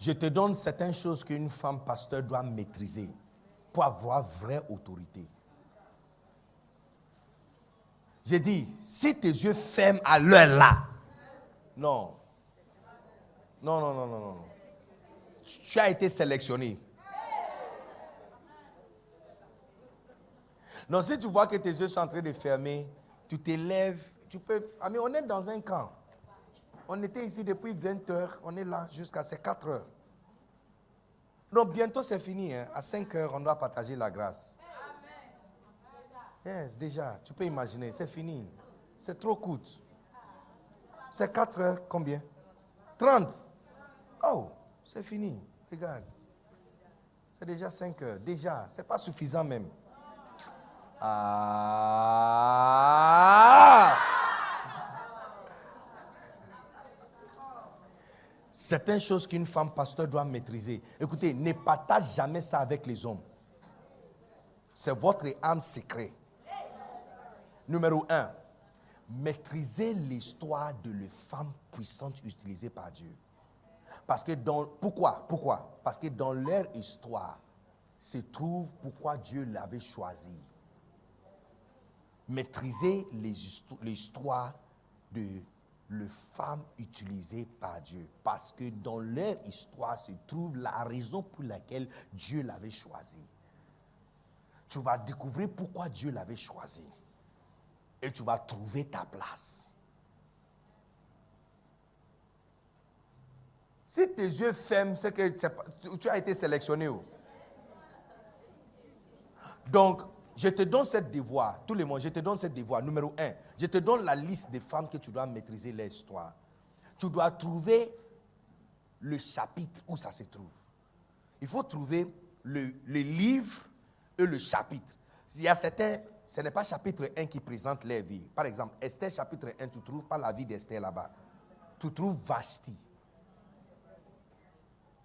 Je te donne certaines choses qu'une femme pasteur doit maîtriser pour avoir vraie autorité. J'ai dit, si tes yeux ferment à l'heure là, non. Non. Tu as été sélectionné. Non, si tu vois que tes yeux sont en train de fermer, tu t'élèves, tu peux... Ah, mais on est dans un camp. On était ici depuis 20 heures, on est là jusqu'à ces 4 heures. Donc bientôt c'est fini. Hein. À 5 heures, on doit partager la grâce. Yes, déjà, tu peux imaginer, c'est fini. C'est trop court. C'est 4 heures, combien? 30. Oh, c'est fini. Regarde. C'est déjà 5 heures. Déjà, c'est pas suffisant même. Certaines choses qu'une femme pasteur doit maîtriser. Écoutez, ne partage jamais ça avec les hommes. C'est votre âme secret. Numéro 1. Maîtriser l'histoire de les femmes puissantes utilisées par Dieu. Parce que pourquoi? Parce que dans leur histoire se trouve pourquoi Dieu l'avait choisi. Maîtriser l'histoire de les femmes utilisées par Dieu. Parce que dans leur histoire se trouve la raison pour laquelle Dieu l'avait choisi. Tu vas découvrir pourquoi Dieu l'avait choisi. Et tu vas trouver ta place. Si tes yeux ferment, c'est que tu as été sélectionné. Donc, je te donne cette devoir. Tout le monde, je te donne cette devoir. Numéro 1, je te donne la liste des femmes que tu dois maîtriser leur histoire. Tu dois trouver le chapitre où ça se trouve. Il faut trouver le livre et le chapitre. Il y a certains, ce n'est pas chapitre 1 qui présente leur vie. Par exemple, Esther chapitre 1, tu ne trouves pas la vie d'Esther là-bas. Tu trouves Vashti.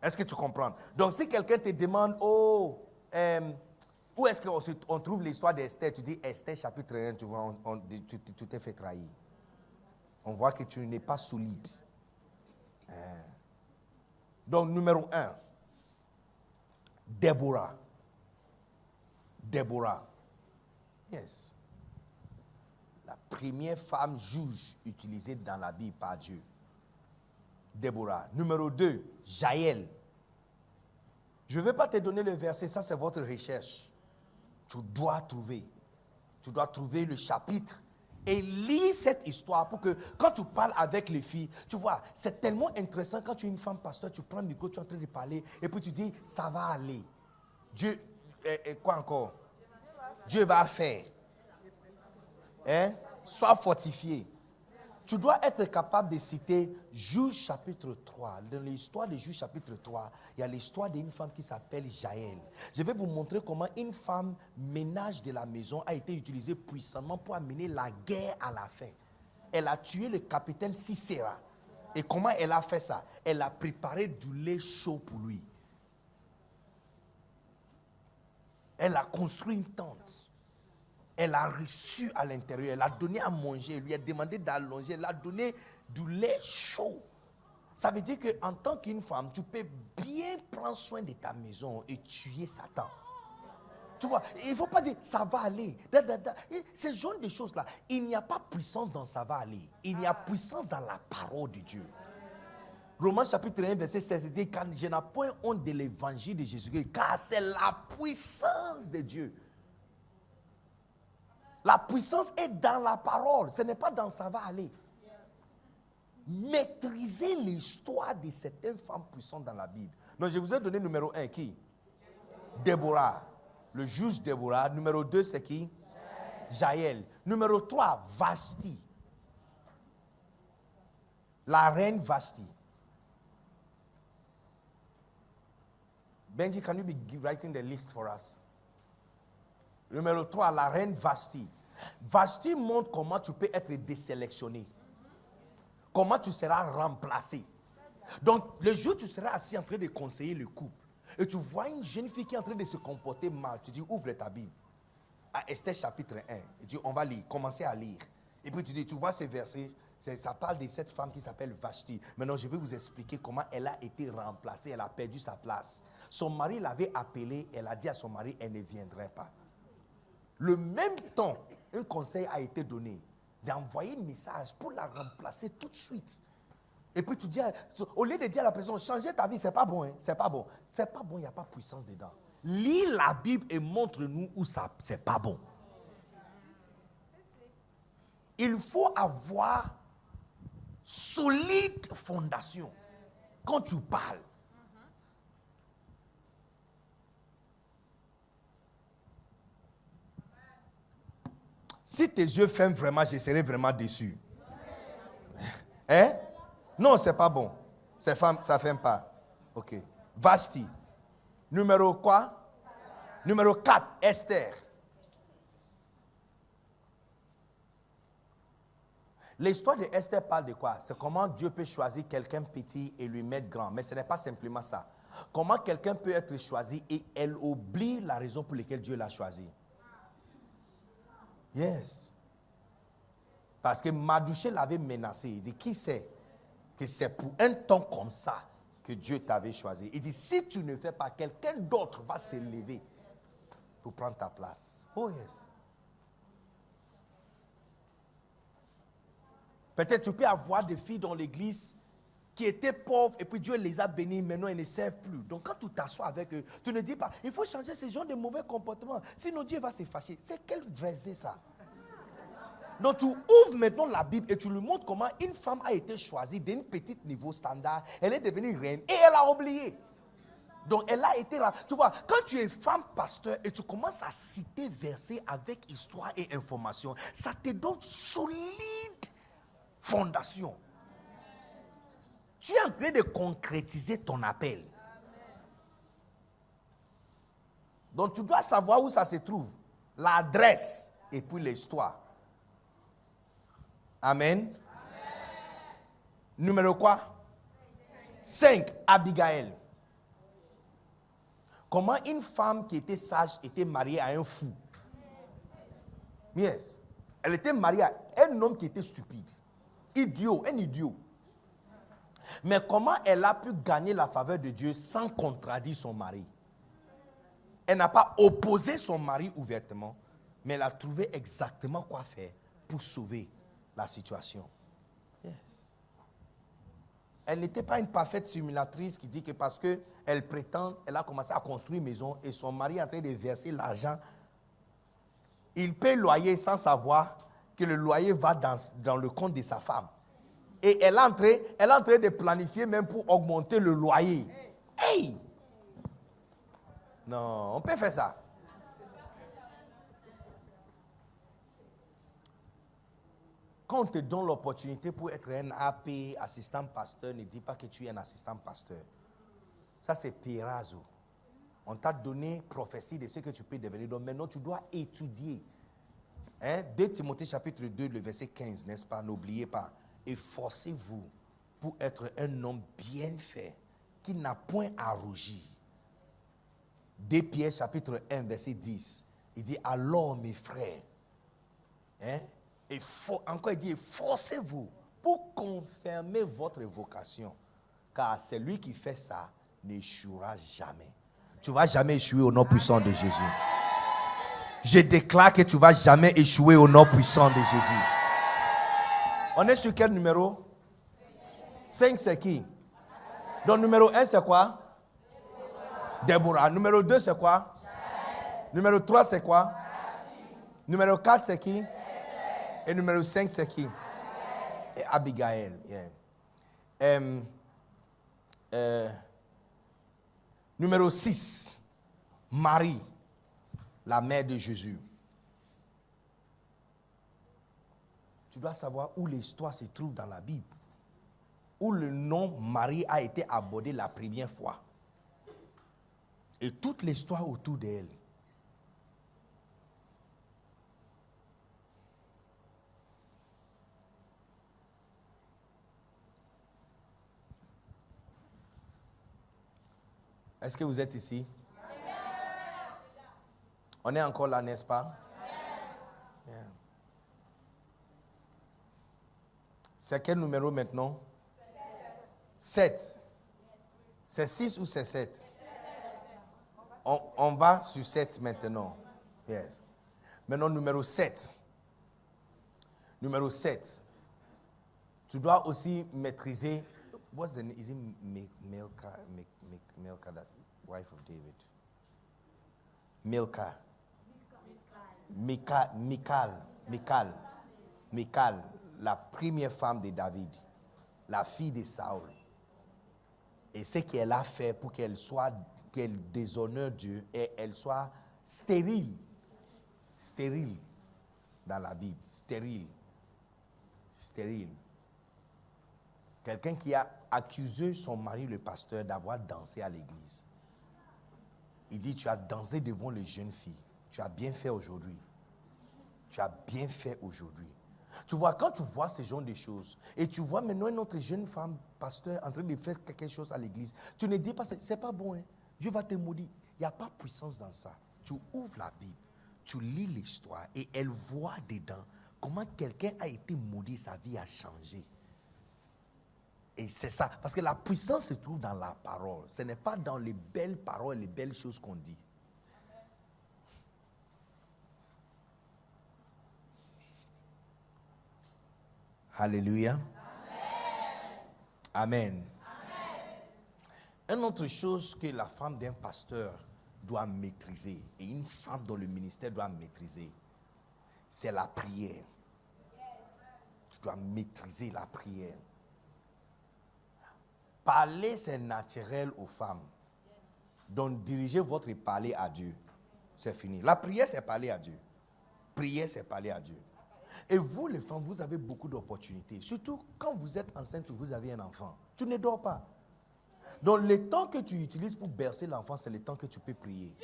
Est-ce que tu comprends? Donc, si quelqu'un te demande, où est-ce qu'on trouve l'histoire d'Esther? Tu dis Esther chapitre 1, tu vois, tu t'es fait trahir. On voit que tu n'es pas solide. Donc, numéro 1, Déborah. Yes. La première femme juge utilisée dans la Bible par Dieu. Déborah. Numéro 2, Jaël. Je ne vais pas te donner le verset, ça c'est votre recherche. Tu dois trouver le chapitre et lis cette histoire pour que quand tu parles avec les filles, tu vois, c'est tellement intéressant quand tu es une femme pasteur, tu prends le micro, tu es en train de parler et puis tu dis, ça va aller. Dieu, quoi encore? Dieu va faire. Hein? Sois fortifié. Tu dois être capable de citer Juge chapitre 3. Dans l'histoire de Juge chapitre 3, il y a l'histoire d'une femme qui s'appelle Jaël. Je vais vous montrer comment une femme ménage de la maison a été utilisée puissamment pour amener la guerre à la fin. Elle a tué le capitaine Sisera. Et comment elle a fait ça? Elle a préparé du lait chaud pour lui. Elle a construit une tente. Elle a reçu à l'intérieur, elle a donné à manger, elle lui a demandé d'allonger, elle a donné du lait chaud. Ça veut dire qu'en tant qu'une femme, tu peux bien prendre soin de ta maison et tuer Satan. Tu vois, il ne faut pas dire ça va aller. Ce genre de choses-là, il n'y a pas puissance dans ça va aller. Il y a puissance dans la parole de Dieu. Romains chapitre 1, verset 16 dit, car je n'ai point honte de l'évangile de Jésus-Christ, car c'est la puissance de Dieu. La puissance est dans la parole. Ce n'est pas dans ça va aller. Maîtriser l'histoire de certaines femmes puissantes dans la Bible. Donc je vous ai donné numéro 1 qui? Déborah. Le juge Déborah. Numéro 2 c'est qui? Jaël. Numéro 3, Vashti. La reine Vashti. Benji, can you be writing the list for us? Numéro 3, la reine Vashti. Vashti montre comment tu peux être désélectionné. Comment tu seras remplacé. Donc, le jour où tu seras assis en train de conseiller le couple, et tu vois une jeune fille qui est en train de se comporter mal, tu dis, ouvre ta Bible. À Esther chapitre 1. Et tu dis, on va lire, commencer à lire. Et puis tu dis, tu vois ces versets, Ça parle de cette femme qui s'appelle Vashti. Maintenant, je vais vous expliquer comment elle a été remplacée. Elle a perdu sa place. Son mari l'avait appelée. Elle a dit à son mari, elle ne viendrait pas. Le même temps, un conseil a été donné d'envoyer un message pour la remplacer tout de suite. Et puis tu dis, au lieu de dire à la personne, changer ta vie, c'est pas bon, hein, c'est pas bon. C'est pas bon, il n'y a pas de puissance dedans. Lis la Bible et montre-nous où ça, c'est pas bon. Il faut avoir solide fondation quand tu parles. Si tes yeux ferment vraiment, je serai vraiment déçu. Hein? Non, c'est pas bon. Ça ne ferme pas. Ok. Vashti. Numéro quoi? Numéro 4, Esther. L'histoire de Esther parle de quoi? C'est comment Dieu peut choisir quelqu'un petit et lui mettre grand. Mais ce n'est pas simplement ça. Comment quelqu'un peut être choisi et elle oublie la raison pour laquelle Dieu l'a choisi. Yes. Parce que Madouché l'avait menacé. Il dit, qui sait que c'est pour un temps comme ça que Dieu t'avait choisi. Il dit, si tu ne fais pas, quelqu'un d'autre va s'élever pour prendre ta place. Oh yes. Peut-être tu peux avoir des filles dans l'église qui étaient pauvres et puis Dieu les a bénies, maintenant elles ne servent plus. Donc quand tu t'assois avec eux, tu ne dis pas, il faut changer ce genre de mauvais comportements, sinon Dieu va se fâcher. C'est quel verset ça? Donc tu ouvres maintenant la Bible et tu lui montres comment une femme a été choisie d'un petit niveau standard, elle est devenue reine et elle a oublié. Donc elle a été là. Tu vois, quand tu es femme pasteur et tu commences à citer versets avec histoire et information, ça te donne solide fondation. Tu es en train de concrétiser ton appel. Donc tu dois savoir où ça se trouve. L'adresse et puis l'histoire. Amen. Numéro quoi? 5. Abigail. Comment une femme qui était sage était mariée à un fou. Yes. Elle était mariée à un homme qui était stupide. Idiot, un idiot. Mais comment elle a pu gagner la faveur de Dieu sans contradire son mari? Elle n'a pas opposé son mari ouvertement, mais elle a trouvé exactement quoi faire pour sauver la situation. Yes. Elle n'était pas une parfaite simulatrice qui dit que parce qu'elle prétend, elle a commencé à construire une maison et son mari est en train de verser l'argent. Il paie le loyer sans savoir que le loyer va dans le compte de sa femme. Et elle est en train de planifier même pour augmenter le loyer. Hey! Non, on peut faire ça. Quand on te donne l'opportunité pour être un AP, assistant pasteur, ne dis pas que tu es un assistant pasteur. Ça, c'est Pirazo. On t'a donné prophétie de ce que tu peux devenir. Donc maintenant, tu dois étudier. 2 Timothée chapitre 2, le verset 15, n'est-ce pas? N'oubliez pas. Efforcez-vous pour être un homme bien fait, qui n'a point à rougir. 2 Pierre chapitre 1, verset 10. Il dit, alors mes frères, encore il dit, efforcez-vous pour confirmer votre vocation. Car celui qui fait ça n'échouera jamais. Tu ne vas jamais échouer au nom puissant de Jésus. Je déclare que tu ne vas jamais échouer au nom puissant de Jésus. On est sur quel numéro? 5, c'est qui? Donc numéro 1, c'est quoi? Déborah. Numéro 2, c'est quoi? Numéro 3, c'est quoi? Numéro 4, c'est qui? Et numéro 5, c'est qui? Et Abigail. Yeah. Numéro 6, Marie, la mère de Jésus. Tu dois savoir où l'histoire se trouve dans la Bible. Où le nom Marie a été abordé la première fois. Et toute l'histoire autour d'elle. Est-ce que vous êtes ici? On est encore là, n'est-ce pas? Yeah. C'est quel numéro maintenant? 7. C'est 6 ou c'est 7? On va sur 7 maintenant. Yes. Maintenant, numéro 7. Numéro 7. Tu dois aussi maîtriser. What's the name? Is it Milcah, the wife of David? Milcah. Michal, la première femme de David, la fille de Saül. Et ce qu'elle a fait pour qu'elle déshonore Dieu et elle soit stérile. Stérile dans la Bible. Stérile. Quelqu'un qui a accusé son mari, le pasteur, d'avoir dansé à l'église. Il dit, tu as dansé devant les jeunes filles. Tu as bien fait aujourd'hui. Tu as bien fait aujourd'hui. Tu vois, quand tu vois ce genre de choses, et tu vois maintenant une autre jeune femme, pasteur, en train de faire quelque chose à l'église, tu ne dis pas, c'est pas bon, hein? Dieu va te maudire. Il n'y a pas de puissance dans ça. Tu ouvres la Bible, tu lis l'histoire, et elle voit dedans comment quelqu'un a été maudit, sa vie a changé. Et c'est ça, parce que la puissance se trouve dans la parole. Ce n'est pas dans les belles paroles, les belles choses qu'on dit. Alléluia. Amen. Une autre chose que la femme d'un pasteur doit maîtriser, et une femme dans le ministère doit maîtriser, c'est la prière. Tu dois maîtriser la prière. Parler, c'est naturel aux femmes. Donc, dirigez votre parler à Dieu. C'est fini. La prière, c'est parler à Dieu. Prière, c'est parler à Dieu. Et vous, les femmes, vous avez beaucoup d'opportunités. Surtout quand vous êtes enceinte ou vous avez un enfant. Tu ne dors pas. Donc, le temps que tu utilises pour bercer l'enfant, c'est le temps que tu peux prier.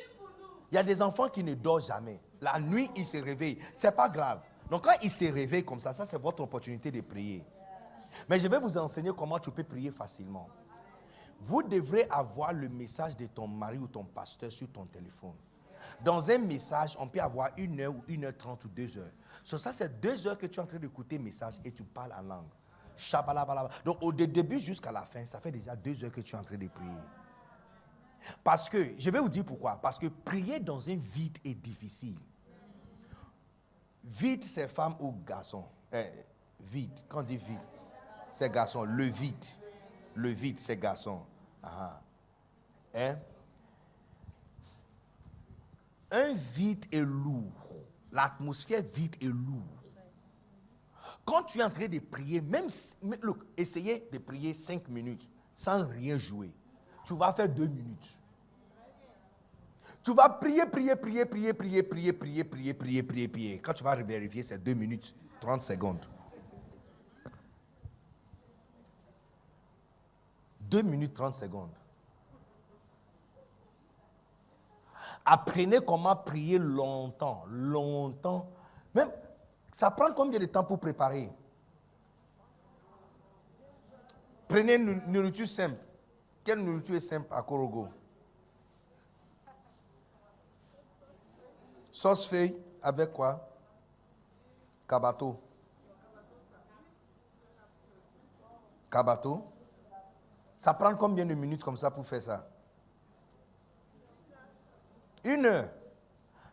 Il y a des enfants qui ne dorment jamais. La nuit, ils se réveillent. C'est pas grave. Donc, quand ils se réveillent comme ça, c'est votre opportunité de prier. Mais je vais vous enseigner comment tu peux prier facilement. Vous devrez avoir le message de ton mari ou ton pasteur sur ton téléphone. Dans un message, on peut avoir 1 heure ou 1h30 ou 2 heures. Sur ça, c'est 2 heures que tu es en train d'écouter le message et tu parles en langue. Shabalabalaba. Donc, au début jusqu'à la fin, ça fait déjà 2 heures que tu es en train de prier. Parce que, je vais vous dire pourquoi. Parce que prier dans un vide est difficile. Vide, c'est femme ou garçon. Vide, quand on dit vide, c'est garçon. Le vide, c'est garçon. Hein? Un vide est lourd. L'atmosphère vide est lourde. Quand tu es en train de prier, look, essayez de prier 5 minutes sans rien jouer. Tu vas faire 2 minutes. Tu vas prier. Quand tu vas vérifier, c'est 2 minutes, 30 secondes. 2 minutes, 30 secondes. Apprenez comment prier longtemps. Même, ça prend combien de temps pour préparer? Prenez une nourriture simple. Quelle nourriture est simple à Korogo? Sauce feuille avec quoi? Kabato. Ça prend combien de minutes comme ça pour faire ça? 1 heure.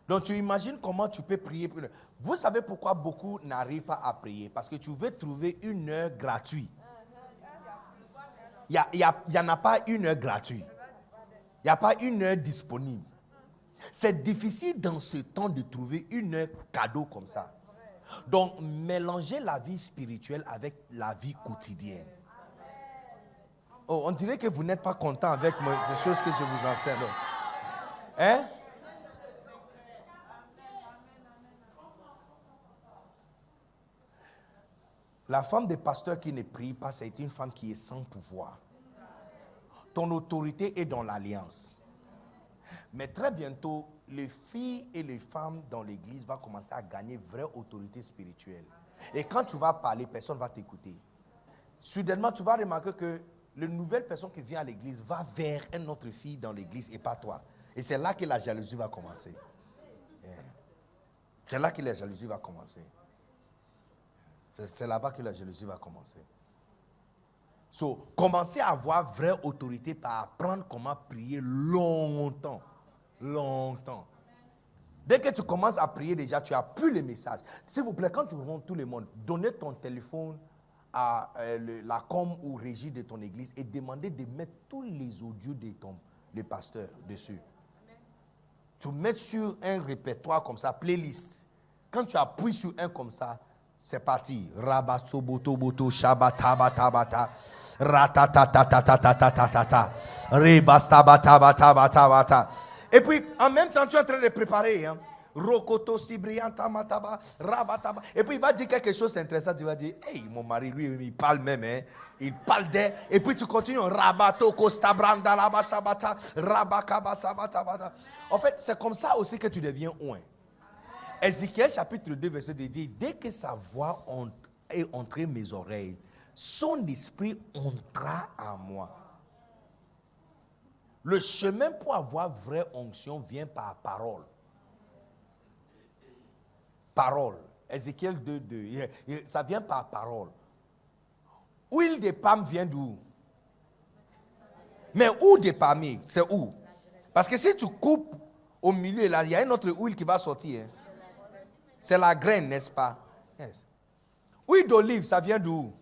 Donc tu imagines comment tu peux prier pour 1 heure. Vous savez pourquoi beaucoup n'arrivent pas à prier? Parce que tu veux trouver 1 heure gratuite. Il n'y en a pas 1 heure gratuite. Il n'y a pas 1 heure disponible. C'est difficile dans ce temps de trouver 1 heure cadeau comme ça. Donc mélangez la vie spirituelle avec la vie quotidienne. Oh, on dirait que vous n'êtes pas content avec les choses que je vous enseigne. Hein? La femme des pasteurs qui ne prie pas, c'est une femme qui est sans pouvoir. Ton autorité est dans l'alliance. Mais très bientôt, les filles et les femmes dans l'église vont commencer à gagner vraie autorité spirituelle. Et quand tu vas parler, personne ne va t'écouter. Soudainement, tu vas remarquer que la nouvelle personne qui vient à l'église va vers une autre fille dans l'église et pas toi. Et c'est là que la jalousie va commencer. Yeah. C'est là que la jalousie va commencer. C'est là-bas que la jalousie va commencer. So, commencez à avoir vraie autorité par apprendre comment prier longtemps. Longtemps. Dès que tu commences à prier déjà, tu n'as plus les messages. S'il vous plaît, quand tu rencontres tout le monde, donnez ton téléphone à la com ou régie de ton église et demandez de mettre tous les audios de le pasteur dessus. Tu mets sur un répertoire comme ça, playlist. Quand tu appuies sur un comme ça, c'est parti. Rabasobotoboto shabatabatabata. Ratatatatatatatatata. Rebastabatabatabatabata. Et puis, en même temps, tu es en train de préparer. Rokoto sibrianta mataba, rabataba. Et puis, il va dire quelque chose d'intéressant. Tu vas dire, hey, mon mari, lui, il parle même. Il parle d'elle. Et puis, tu continues. Rabato kostabranda labasabata. Rabakabasabatabata. En fait, c'est comme ça aussi que tu deviens oint. Ézéchiel chapitre 2, verset 2 dit, dès que sa voix est entrée mes oreilles, son esprit entra en moi. Le chemin pour avoir vraie onction vient par parole. Parole. Ézéchiel 2, 2. Ça vient par parole. Huile de palme vient d'où? Mais où de palmier? C'est où? Parce que si tu coupes au milieu, là, il y a une autre huile qui va sortir. Hein? C'est la graine, n'est-ce pas? Yes. Huile d'olive, ça vient d'où?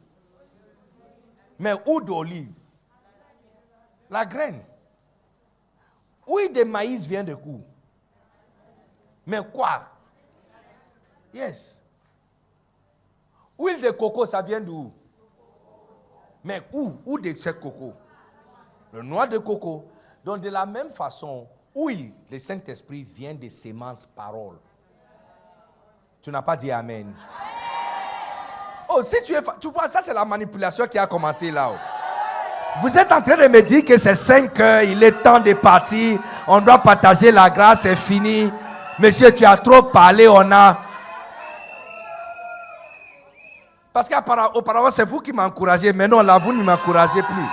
Mais où d'olive? La graine. Huile de maïs vient de où? Mais quoi? Yes. Huile de coco, ça vient d'où? Mais où? Où de ce coco? Le noix de coco. Donc de la même façon, huile, le Saint-Esprit vient des semences paroles. Tu n'as pas dit Amen. Oh, si tu vois, ça c'est la manipulation qui a commencé là. Oh. Vous êtes en train de me dire que c'est 5 heures, il est temps de partir, on doit partager la grâce, c'est fini. Monsieur, tu as trop parlé, on a... Parce qu'auparavant, c'est vous qui m'encouragez, mais non, là, vous ne m'encouragez plus.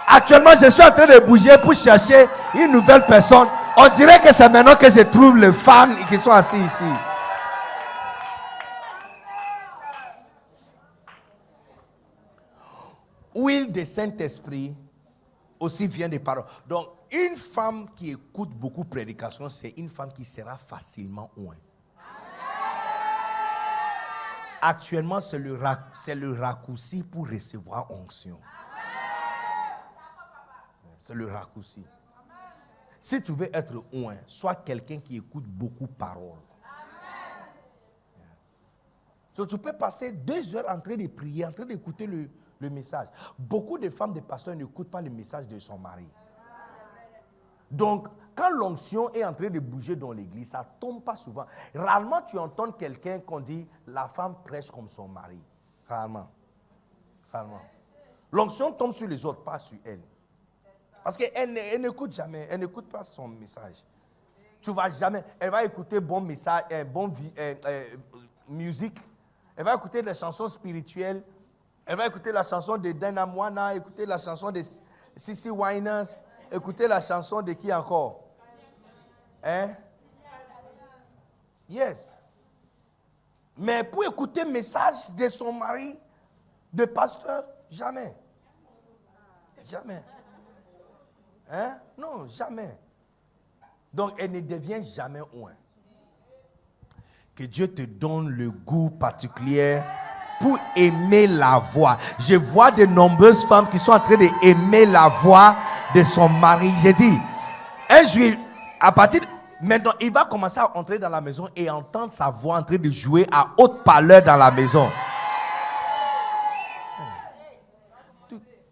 Actuellement, je suis en train de bouger pour chercher une nouvelle personne. On dirait que c'est maintenant que je trouve les femmes qui sont assis ici. Huile de Saint-Esprit aussi vient des paroles. Donc, une femme qui écoute beaucoup de prédications, c'est une femme qui sera facilement oint. Actuellement, c'est le raccourci pour recevoir onction. C'est le raccourci. Si tu veux être oint, sois quelqu'un qui écoute beaucoup de paroles. So, tu peux passer 2 heures en train de prier, en train d'écouter le message. Beaucoup de femmes, de pasteurs n'écoutent pas le message de son mari. Donc, quand l'onction est en train de bouger dans l'église, ça ne tombe pas souvent. Rarement, tu entends quelqu'un qu'on dit, la femme prêche comme son mari. Rarement. Rarement. L'onction tombe sur les autres, pas sur elle. Parce qu'elle n'écoute jamais, elle n'écoute pas son message. Tu ne vas jamais, elle va écouter bon message, musique. Elle va écouter les chansons spirituelles. Elle va écouter la chanson de Dana Moana, écouter la chanson de Sissy Winans, écouter la chanson de qui encore? Hein? Yes. Mais pour écouter le message de son mari, de pasteur, jamais. Jamais. Hein? Non, jamais. Donc, elle ne devient jamais oint. Que Dieu te donne le goût particulier pour aimer la voix. Je vois de nombreuses femmes qui sont en train d'aimer la voix de son mari. J'ai dit, un jour, à partir de maintenant, il va commencer à entrer dans la maison et entendre sa voix en train de jouer à haute parleur dans la maison.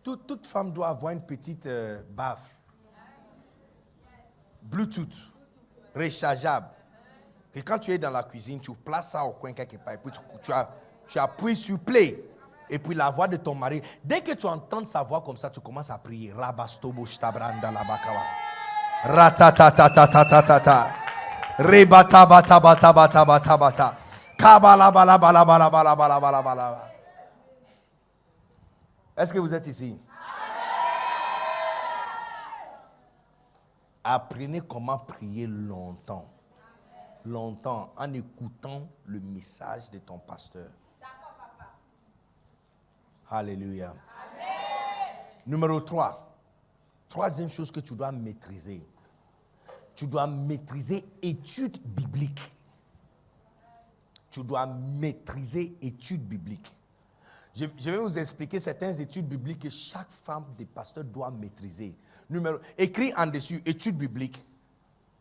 Toute femme doit avoir une petite baffe. Bluetooth, rechargeable. Et quand tu es dans la cuisine, tu places ça au coin quelque part. Et puis tu appuies sur play. Et puis la voix de ton mari. Dès que tu entends sa voix comme ça, tu commences à prier. Rabastobo shtabranda la bakawa. Ratatatatatatatata. Rebatabatabatabatabatabata. Kabalabalabalabalabalabalabalabala. Est-ce que vous êtes ici? Apprenez comment prier longtemps. Longtemps en écoutant le message de ton pasteur. Alléluia. Numéro 3. Troisième chose que tu dois maîtriser. Tu dois maîtriser études bibliques. Tu dois maîtriser études bibliques. Je vais vous expliquer certaines études bibliques que chaque femme des pasteurs doit maîtriser. Écris en dessus études bibliques.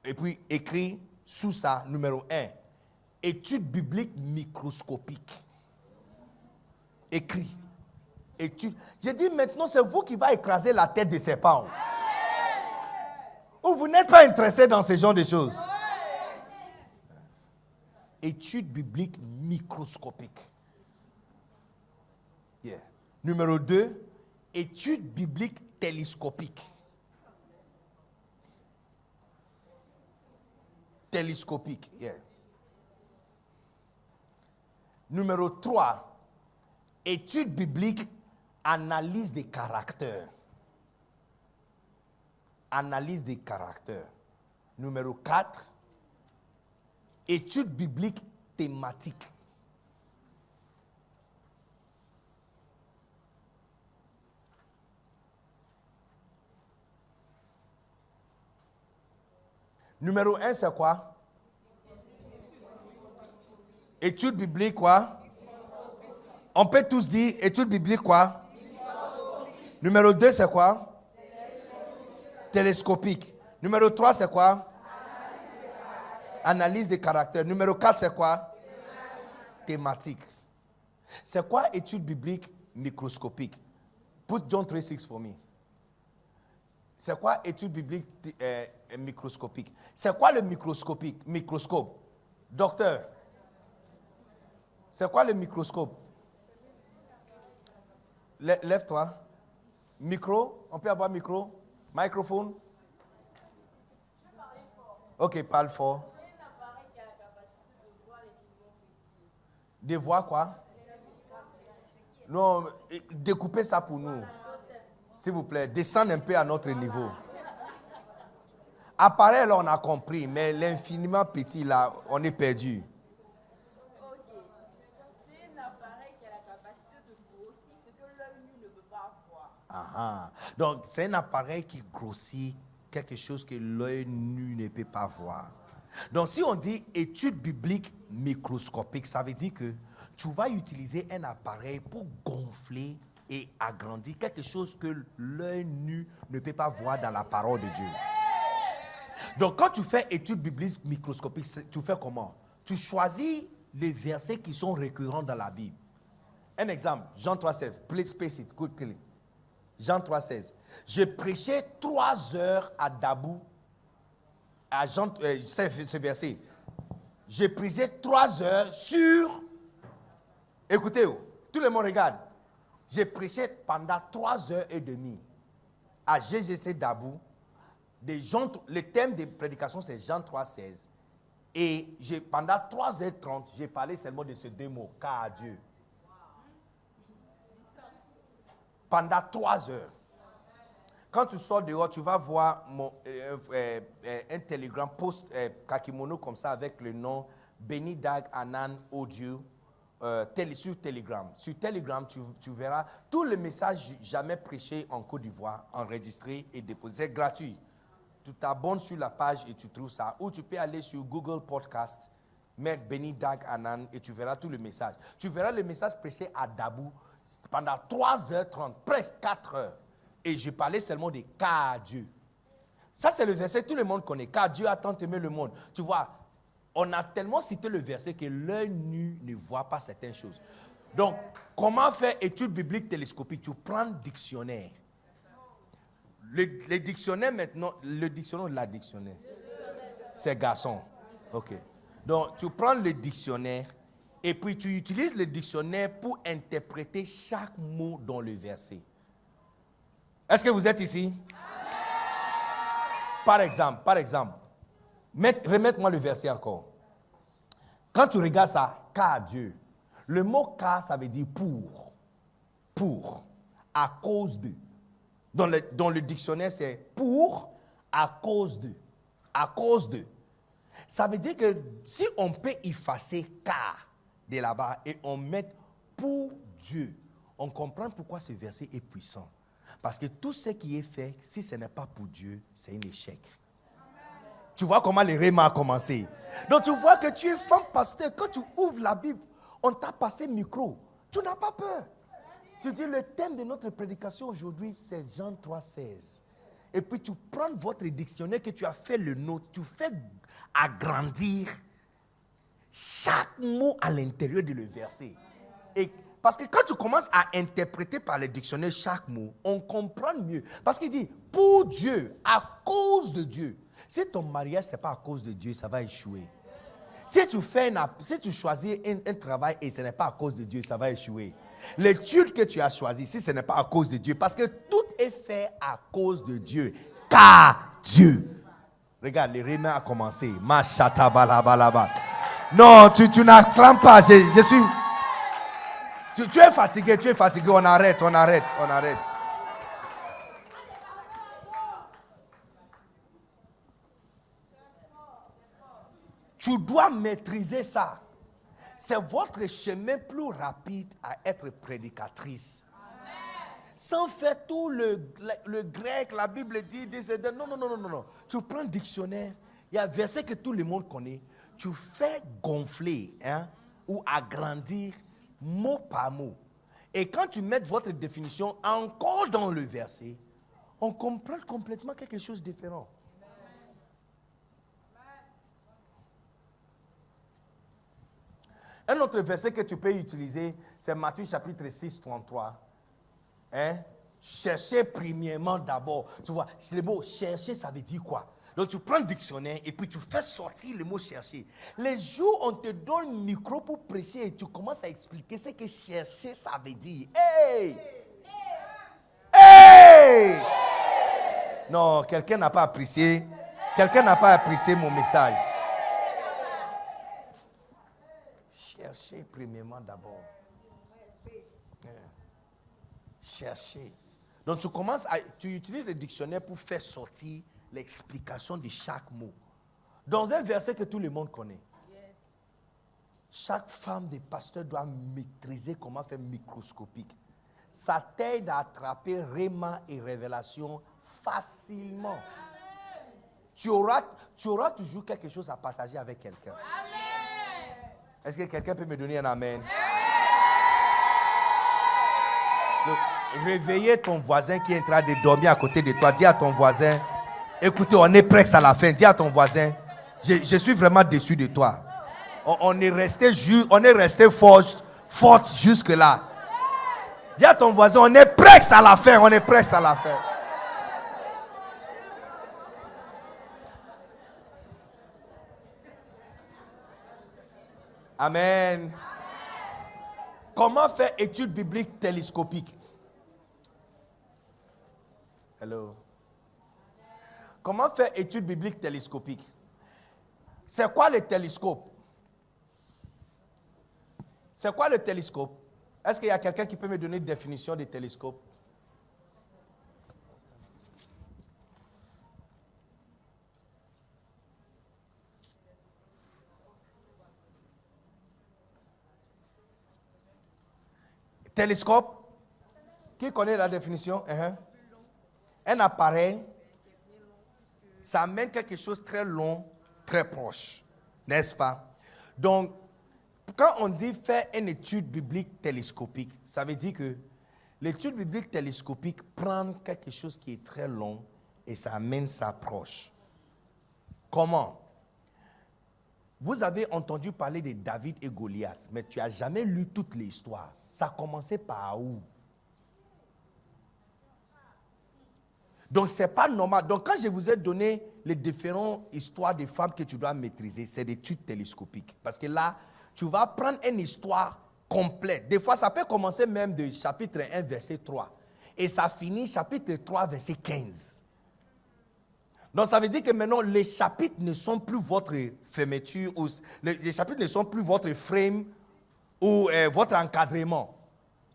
Et puis écris sous ça, numéro 1. Études bibliques microscopiques. Écris. Études. J'ai dit maintenant, c'est vous qui va écraser la tête des serpents. Ou vous n'êtes pas intéressé dans ce genre de choses. Études bibliques microscopiques. Yeah. Numéro 2, études bibliques télescopiques. Télescopiques, yeah. Numéro 3, études bibliques, analyse des caractères. Analyse des caractères. Numéro 4, études bibliques thématiques. Numéro 1, c'est quoi? Études bibliques quoi? On peut tous dire études bibliques quoi? Numéro 2, c'est quoi? Télescopique. Numéro 3, c'est quoi? Analyse des caractères. Numéro 4, c'est quoi? Thématique. C'est quoi études bibliques microscopiques? Put John 3:6 for me. C'est quoi étude biblique microscopique? C'est quoi le microscope? Docteur, c'est quoi le microscope? Lève-toi. Micro, on peut avoir micro? Microphone? Ok, parle fort. C'est un appareil qui a la capacité de voir les pigments petits. De voir quoi? Non, découpez ça pour nous. S'il vous plaît, descendez un peu à notre niveau. Appareil, là, on a compris, mais l'infiniment petit, là, on est perdu. Ok. C'est un appareil qui a la capacité de grossir ce que l'œil nu ne peut pas voir. Ah, donc, c'est un appareil qui grossit quelque chose que l'œil nu ne peut pas voir. Donc, si on dit étude biblique microscopique, ça veut dire que tu vas utiliser un appareil pour gonfler et agrandir quelque chose que l'œil nu ne peut pas voir dans la parole de Dieu. Donc, quand tu fais étude biblique microscopique, tu fais comment? Tu choisis les versets qui sont récurrents dans la Bible. Un exemple, Jean 3,16. Please space it, quickly. Jean 3,16. Je prêchais 3 heures à Dabou, à Jean, ce verset. Je prêchais 3 heures sur... Écoutez, tout le monde regarde. J'ai prêché pendant 3h30 à GGC Dabou. Le thème de prédication, c'est Jean 3,16. Et pendant 3h30, j'ai parlé seulement de ces 2 mots, car à Dieu. Pendant 3 heures. Quand tu sors dehors, tu vas voir un télégramme post Kakimono comme ça avec le nom Benny Dag Anan Audio. Sur Telegram. Sur Telegram, tu verras tous les messages jamais prêchés en Côte d'Ivoire, enregistrés et déposés. C'est gratuit. Tu t'abonnes sur la page et tu trouves ça. Ou tu peux aller sur Google Podcast, mettre Benny Dag Anan et tu verras tous les messages. Tu verras le message prêché à Dabou pendant 3h30, presque 4 heures. Et je parlais seulement de car Dieu. Ça, c'est le verset que tout le monde connaît. Car Dieu a tant aimé le monde. Tu vois, on a tellement cité le verset que l'œil nu ne voit pas certaines choses. Donc, comment faire étude biblique télescopique? Tu prends le dictionnaire. Le dictionnaire maintenant, le dictionnaire ou la dictionnaire? C'est garçon. Ok. Donc, tu prends le dictionnaire et puis tu utilises le dictionnaire pour interpréter chaque mot dans le verset. Est-ce que vous êtes ici? Par exemple, remettez-moi le verset encore. Quand tu regardes ça, car Dieu, le mot car, ça veut dire pour, à cause de. Dans le dictionnaire, c'est pour, à cause de. Ça veut dire que si on peut effacer car de là-bas et on met pour Dieu, On comprend pourquoi ce verset est puissant. Parce que tout ce qui est fait, si ce n'est pas pour Dieu, c'est un échec. Tu vois comment le réma a commencé. Donc tu vois que tu es femme pasteur. Quand tu ouvres la Bible, on t'a passé le micro. Tu n'as pas peur. Tu dis le thème de notre prédication aujourd'hui, c'est Jean 3,16. Et puis tu prends votre dictionnaire que tu as fait le nôtre, tu fais agrandir chaque mot à l'intérieur de le verset. Et parce que quand tu commences à interpréter par le dictionnaire chaque mot, on comprend mieux. Parce qu'il dit, pour Dieu, à cause de Dieu. Si ton mariage, ce n'est pas à cause de Dieu, ça va échouer. Si tu choisis un travail et ce n'est pas à cause de Dieu, ça va échouer. L'étude que tu as choisie, si ce n'est pas à cause de Dieu, parce que tout est fait à cause de Dieu, car Dieu. Regarde, le réma a commencé. Machata balabalaba. Non, tu n'acclames pas. Je suis... Tu es fatigué, On arrête. Tu dois maîtriser ça. C'est votre chemin plus rapide à être prédicatrice. Amen. Sans faire tout le grec, la Bible dit, non. Tu prends le dictionnaire, il y a un verset que tout le monde connaît. Tu fais gonfler ou agrandir mot par mot. Et quand tu mets votre définition encore dans le verset, on comprend complètement quelque chose de différent. Un autre verset que tu peux utiliser, c'est Matthieu chapitre 6, 33. Cherchez premièrement d'abord. Tu vois, le mot chercher, ça veut dire quoi? Donc tu prends le dictionnaire et puis tu fais sortir le mot chercher. Les jours où on te donne un micro pour prêcher et tu commences à expliquer ce que chercher, ça veut dire. Hey! Non, quelqu'un n'a pas apprécié. Quelqu'un n'a pas apprécié mon message. Cherchez premièrement d'abord. Cherchez. Donc tu utilises le dictionnaire pour faire sortir l'explication de chaque mot. Dans un verset que tout le monde connaît. Chaque femme de pasteur doit maîtriser comment faire microscopique. Ça t'aide à attraper réma et révélation facilement. Tu auras toujours quelque chose à partager avec quelqu'un. Est-ce que quelqu'un peut me donner un amen? Donc, réveillez ton voisin qui est en train de dormir à côté de toi. Dis à ton voisin, écoutez, on est presque à la fin. Dis à ton voisin, je suis vraiment déçu de toi. On est resté forte jusque là. Dis à ton voisin, on est presque à la fin. Amen. Comment faire étude biblique télescopique? Hello. Comment faire étude biblique télescopique? C'est quoi le télescope? C'est quoi le télescope? Est-ce qu'il y a quelqu'un qui peut me donner une définition de télescope? Télescope, qui connaît la définition? Un appareil, ça amène quelque chose de très long, très proche, n'est-ce pas? Donc, quand on dit faire une étude biblique télescopique, ça veut dire que l'étude biblique télescopique prend quelque chose qui est très long et ça amène ça proche. Comment? Vous avez entendu parler de David et Goliath, mais tu n'as jamais lu toute l'histoire. Ça a commencé par où? Donc, ce n'est pas normal. Donc, quand je vous ai donné les différentes histoires de femmes que tu dois maîtriser, c'est des études télescopiques. Parce que là, tu vas prendre une histoire complète. Des fois, ça peut commencer même de chapitre 1, verset 3. Et ça finit chapitre 3, verset 15. Donc, ça veut dire que maintenant, les chapitres ne sont plus votre fermeture, ou les chapitres ne sont plus votre frame ou votre encadrement.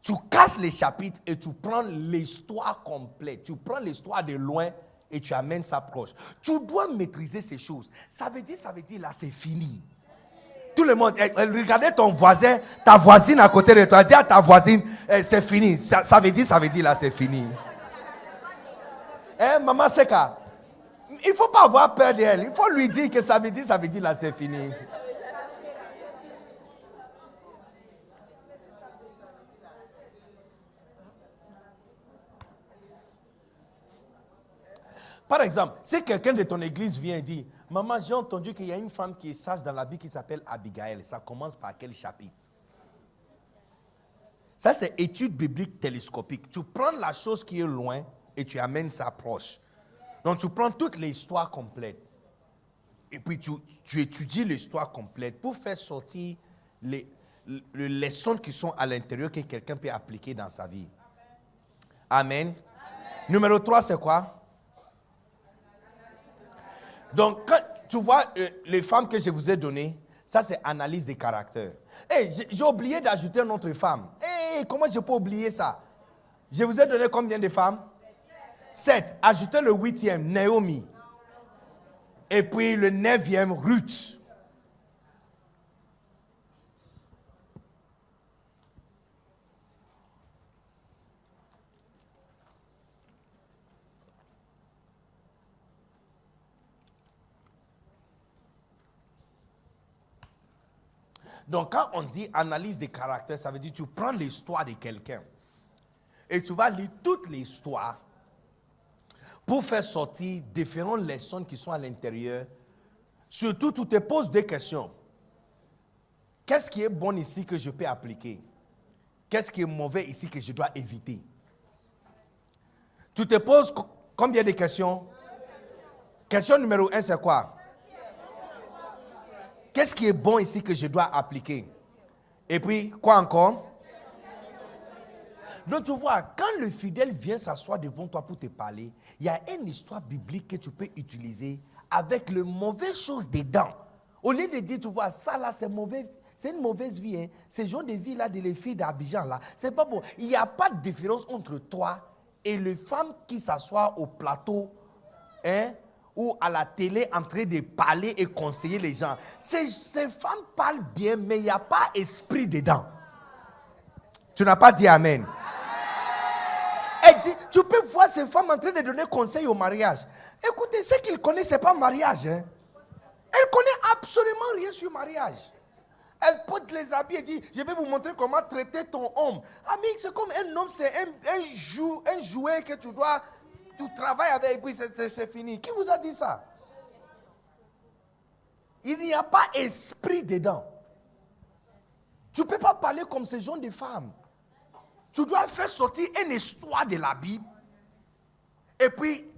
Tu casses les chapitres et tu prends l'histoire complète. Tu prends l'histoire de loin et tu amènes ça proche. Tu dois maîtriser ces choses. Ça veut dire, là, c'est fini. Tout le monde, regardez ton voisin, ta voisine à côté de toi. Dis à ta voisine, C'est fini. Ça veut dire là, c'est fini. Maman Seka, il ne faut pas avoir peur d'elle. Il faut lui dire que ça veut dire là, c'est fini. Par exemple, si quelqu'un de ton église vient et dit, maman, j'ai entendu qu'il y a une femme qui est sage dans la Bible qui s'appelle Abigail. Ça commence par quel chapitre? Ça, c'est étude biblique télescopique. Tu prends la chose qui est loin et tu amènes ça proche. Donc, tu prends toute l'histoire complète. Et puis, tu étudies l'histoire complète pour faire sortir les leçons qui sont à l'intérieur que quelqu'un peut appliquer dans sa vie. Amen. Amen. Numéro 3, c'est quoi? Donc, quand tu vois les femmes que je vous ai données, ça c'est analyse des caractères. J'ai oublié d'ajouter une autre femme. Comment je peux oublier ça? Je vous ai donné combien de femmes? 7. Ajoutez le 8e, Naomi. Et puis le 9e, Ruth. Donc, quand on dit analyse des caractères, ça veut dire que tu prends l'histoire de quelqu'un et tu vas lire toute l'histoire pour faire sortir différentes leçons qui sont à l'intérieur. Surtout, tu te poses des questions. Qu'est-ce qui est bon ici que je peux appliquer? Qu'est-ce qui est mauvais ici que je dois éviter? Tu te poses combien de questions? Question numéro 1, c'est quoi? Qu'est-ce qui est bon ici que je dois appliquer? Et puis, quoi encore? Donc, tu vois, quand le fidèle vient s'asseoir devant toi pour te parler, il y a une histoire biblique que tu peux utiliser avec les mauvaises choses dedans. Au lieu de dire, tu vois, ça là, c'est mauvais, c'est une mauvaise vie. Hein. Ces genre de vie là, les filles d'Abidjan là, c'est pas bon. Il n'y a pas de différence entre toi et les femmes qui s'assoient au plateau, hein, ou à la télé en train de parler et conseiller les gens. Ces femmes parlent bien, mais il n'y a pas esprit dedans. Tu n'as pas dit Amen. Et tu peux voir ces femmes en train de donner conseil au mariage. Écoutez, ce qu'ils connaissent, ce n'est pas mariage. Hein. Elles ne connaissent absolument rien sur le mariage. Elle porte les habits et dit, je vais vous montrer comment traiter ton homme. Ami, c'est comme un homme, c'est un jouet que tu dois... Tu travailles avec et puis c'est fini. Qui vous a dit ça? Il n'y a pas esprit dedans. Tu ne peux pas parler comme ces gens de femmes. Tu dois faire sortir une histoire de la Bible et puis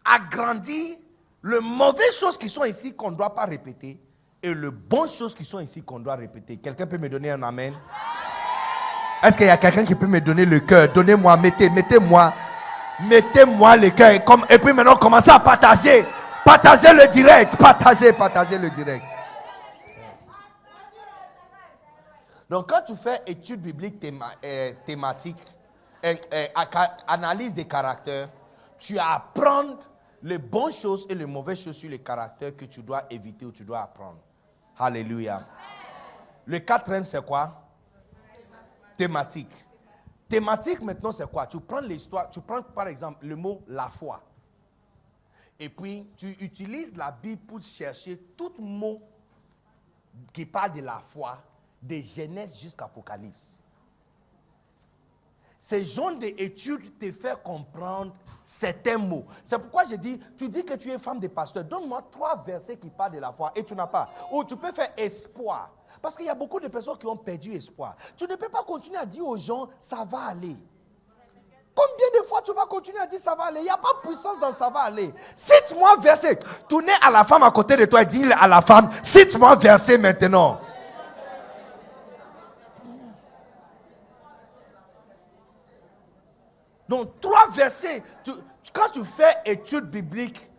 agrandir les mauvaises choses qui sont ici qu'on ne doit pas répéter et les bonnes choses qui sont ici qu'on doit répéter. Quelqu'un peut me donner un amen? Est-ce qu'il y a quelqu'un qui peut me donner le cœur? Donnez-moi, mettez-moi le cœur. Et puis maintenant, commencez à partager. Partagez le direct. Partagez le direct. Yes. Donc, quand tu fais étude biblique thématique, analyse des caractères, tu apprends les bonnes choses et les mauvaises choses sur les caractères que tu dois éviter ou tu dois apprendre. Alléluia. Le 4e, c'est quoi? Thématique. Thématique, maintenant, c'est quoi? Tu prends l'histoire, tu prends par exemple le mot la foi. Et puis, tu utilises la Bible pour chercher tout mot qui parle de la foi, de Genèse jusqu'à Apocalypse. Ces genres d'études te font comprendre certains mots. C'est pourquoi je dis, tu dis que tu es femme de pasteur. Donne-moi 3 versets qui parlent de la foi et tu n'as pas. Ou tu peux faire espoir. Parce qu'il y a beaucoup de personnes qui ont perdu espoir. Tu ne peux pas continuer à dire aux gens, ça va aller. Combien de fois tu vas continuer à dire ça va aller? Il n'y a pas de puissance dans ça va aller. Cite-moi verset. Tournez à la femme à côté de toi et dis à la femme, cite-moi verset maintenant. Donc, 3 versets. Quand tu fais étude biblique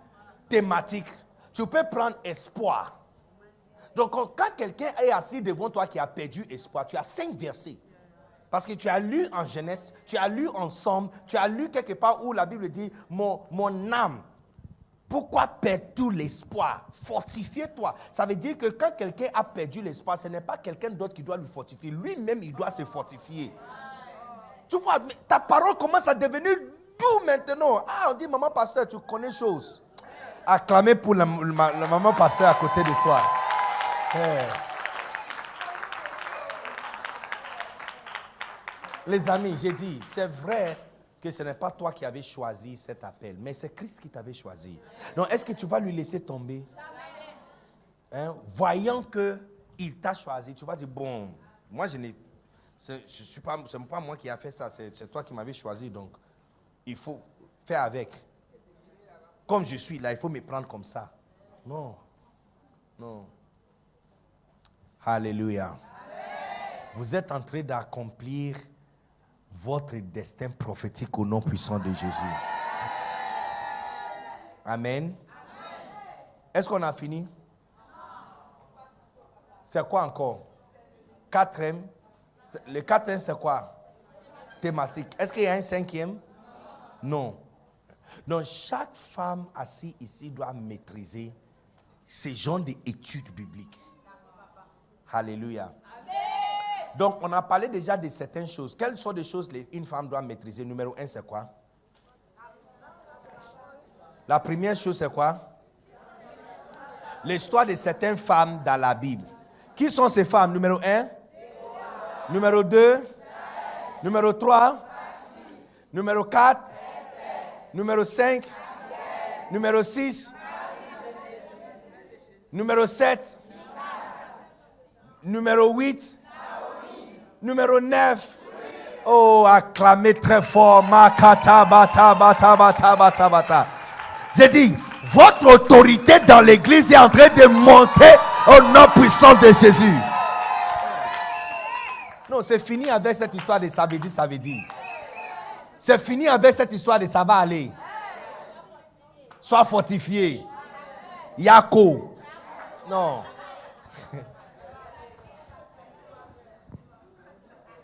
thématique, tu peux prendre espoir. Donc, quand quelqu'un est assis devant toi qui a perdu espoir, tu as 5 versets. Parce que tu as lu en Genèse, tu as lu en Somme, tu as lu quelque part où la Bible dit, mon âme, pourquoi perds-tu l'espoir? Fortifie-toi. Ça veut dire que quand quelqu'un a perdu l'espoir, ce n'est pas quelqu'un d'autre qui doit le fortifier. Lui-même, il doit se fortifier. Tu vois, ta parole commence à devenir doux maintenant. Ah, on dit, maman pasteur, tu connais choses. Acclamez pour la maman pasteur à côté de toi. Yes. Les amis, j'ai dit, c'est vrai que ce n'est pas toi qui avais choisi cet appel, mais c'est Christ qui t'avait choisi. Donc, est-ce que tu vas lui laisser tomber? Hein? Voyant qu'il t'a choisi, tu vas dire, bon, moi je n'ai... c'est pas moi qui a fait ça, c'est toi qui m'avais choisi, donc il faut faire avec. Comme je suis là, il faut me prendre comme ça. Non. Non. Alléluia. Amen. Vous êtes en train d'accomplir votre destin prophétique au nom puissant de Jésus. Amen. Est-ce qu'on a fini? C'est quoi encore? Quatrième. Le quatrième, c'est quoi? Thématique. Est-ce qu'il y a un cinquième? Non. Donc, chaque femme assise ici doit maîtriser ces genres d'études bibliques. Alléluia. Donc, on a parlé déjà de certaines choses. Quelles sont les choses qu'une femme doit maîtriser? Numéro 1, c'est quoi? La première chose, c'est quoi? L'histoire de certaines femmes dans la Bible. Qui sont ces femmes? Numéro 1. Numéro 2. Numéro 3. Numéro 4. Numéro 5. Numéro 6. Numéro 7. Numéro 8. Numéro 9. Oh, acclamez très fort. Makata bata bata bata bata bata. J'ai dit, votre autorité dans l'église est en train de monter au nom puissant de Jésus. Non, c'est fini avec cette histoire de ça veut dire. C'est fini avec cette histoire de ça va aller. Sois fortifié. Yako. Non.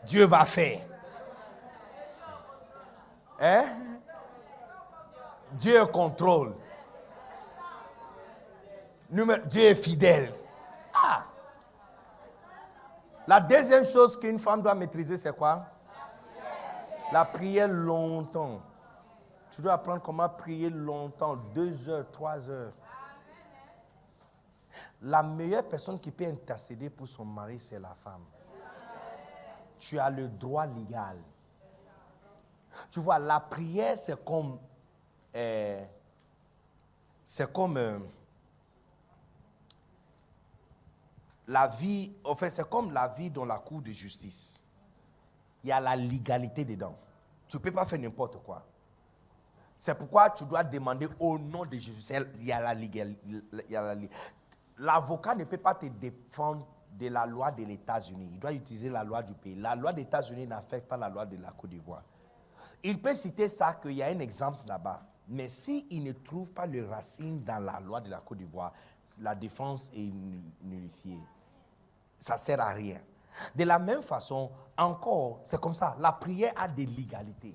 Dieu va faire. Hein? Dieu contrôle. Dieu est fidèle. Ah. La deuxième chose qu'une femme doit maîtriser, c'est quoi? La prière longtemps. Tu dois apprendre comment prier longtemps, 2 heures, 3 heures. La meilleure personne qui peut intercéder pour son mari, c'est la femme. Tu as le droit légal. Tu vois, la prière, c'est comme la vie, en fait, c'est comme la vie dans la cour de justice. Il y a la légalité dedans. Tu ne peux pas faire n'importe quoi. C'est pourquoi tu dois demander au nom de Jésus. Il y a la légalité. L'avocat ne peut pas te défendre de la loi de l'États-Unis. Il doit utiliser la loi du pays. La loi des États-Unis n'affecte pas la loi de la Côte d'Ivoire. Il peut citer ça, qu'il y a un exemple là-bas. Mais s'il ne trouve pas le racine dans la loi de la Côte d'Ivoire, la défense est nullifiée. Ça ne sert à rien. De la même façon, encore, c'est comme ça. La prière a des légalités.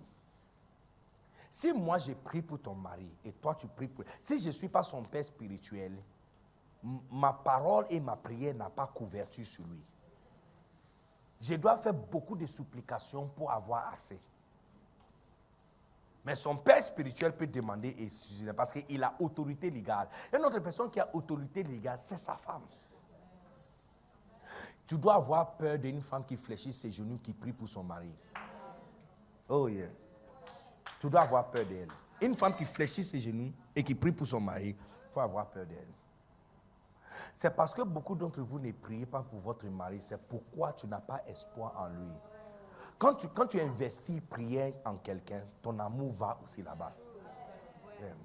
Si moi, je prie pour ton mari et toi, tu pries pour... Si je ne suis pas son père spirituel, ma parole et ma prière n'ont pas couverture sur lui. Je dois faire beaucoup de supplications pour avoir assez. Mais son père spirituel peut demander parce qu'il a autorité légale. Une autre personne qui a autorité légale, c'est sa femme. Tu dois avoir peur d'une femme qui fléchit ses genoux, qui prie pour son mari. Oh yeah. Tu dois avoir peur d'elle. Une femme qui fléchit ses genoux et qui prie pour son mari, il faut avoir peur d'elle. C'est parce que beaucoup d'entre vous ne priez pas pour votre mari, c'est pourquoi tu n'as pas espoir en lui. Quand tu investis prière en quelqu'un, ton amour va aussi là-bas. Yeah.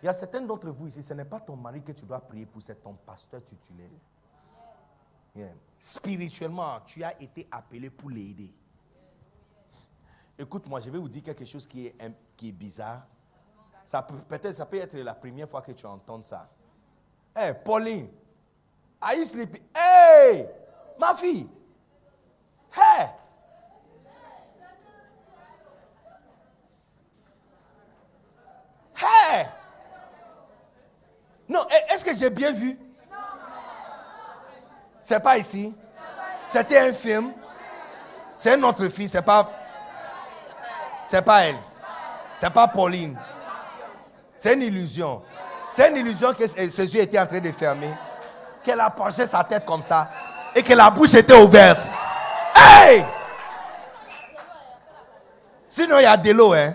Il y a certains d'entre vous ici, ce n'est pas ton mari que tu dois prier pour, c'est ton pasteur titulaire. Yeah. Spirituellement, tu as été appelé pour l'aider. Écoute-moi, je vais vous dire quelque chose qui est bizarre. Peut-être ça peut être la première fois que tu entends ça. Hey, Pauline, are you sleeping? Hey, ma fille. Hey. Hey. Non, est-ce que j'ai bien vu? C'est pas ici. C'était un film. C'est notre fille, c'est pas... C'est pas elle. C'est pas Pauline. C'est une illusion. C'est une illusion que ses yeux étaient en train de fermer. Qu'elle a penché sa tête comme ça. Et que la bouche était ouverte. Hey! Sinon, il y a de l'eau, hein.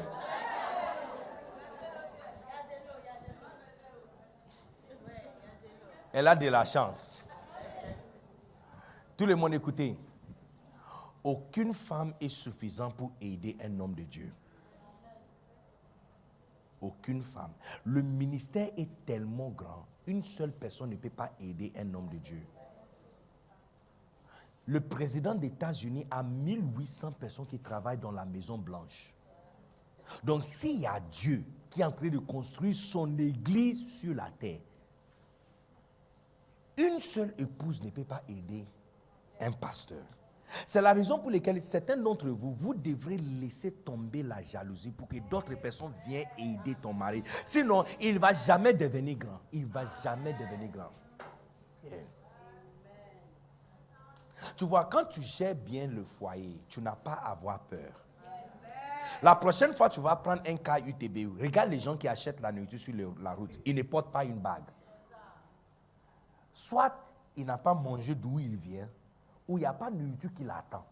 Elle a de la chance. Tout le monde écoutez. Aucune femme est suffisante pour aider un homme de Dieu. Aucune femme. Le ministère est tellement grand. Une seule personne ne peut pas aider un homme de Dieu. Le président des États-Unis a 1800 personnes qui travaillent dans la Maison Blanche. Donc s'il y a Dieu qui est en train de construire son église sur la terre, une seule épouse ne peut pas aider un pasteur. C'est la raison pour laquelle certains d'entre vous, vous devrez laisser tomber la jalousie pour que d'autres personnes viennent aider ton mari. Sinon, il ne va jamais devenir grand. Il ne va jamais devenir grand. Yeah. Tu vois, quand tu gères bien le foyer, tu n'as pas à avoir peur. La prochaine fois, tu vas prendre un cas UTB. Regarde les gens qui achètent la nourriture sur la route. Ils ne portent pas une bague. Soit il n'a pas mangé d'où il vient, ou il n'y a pas de nourriture qui l'attend.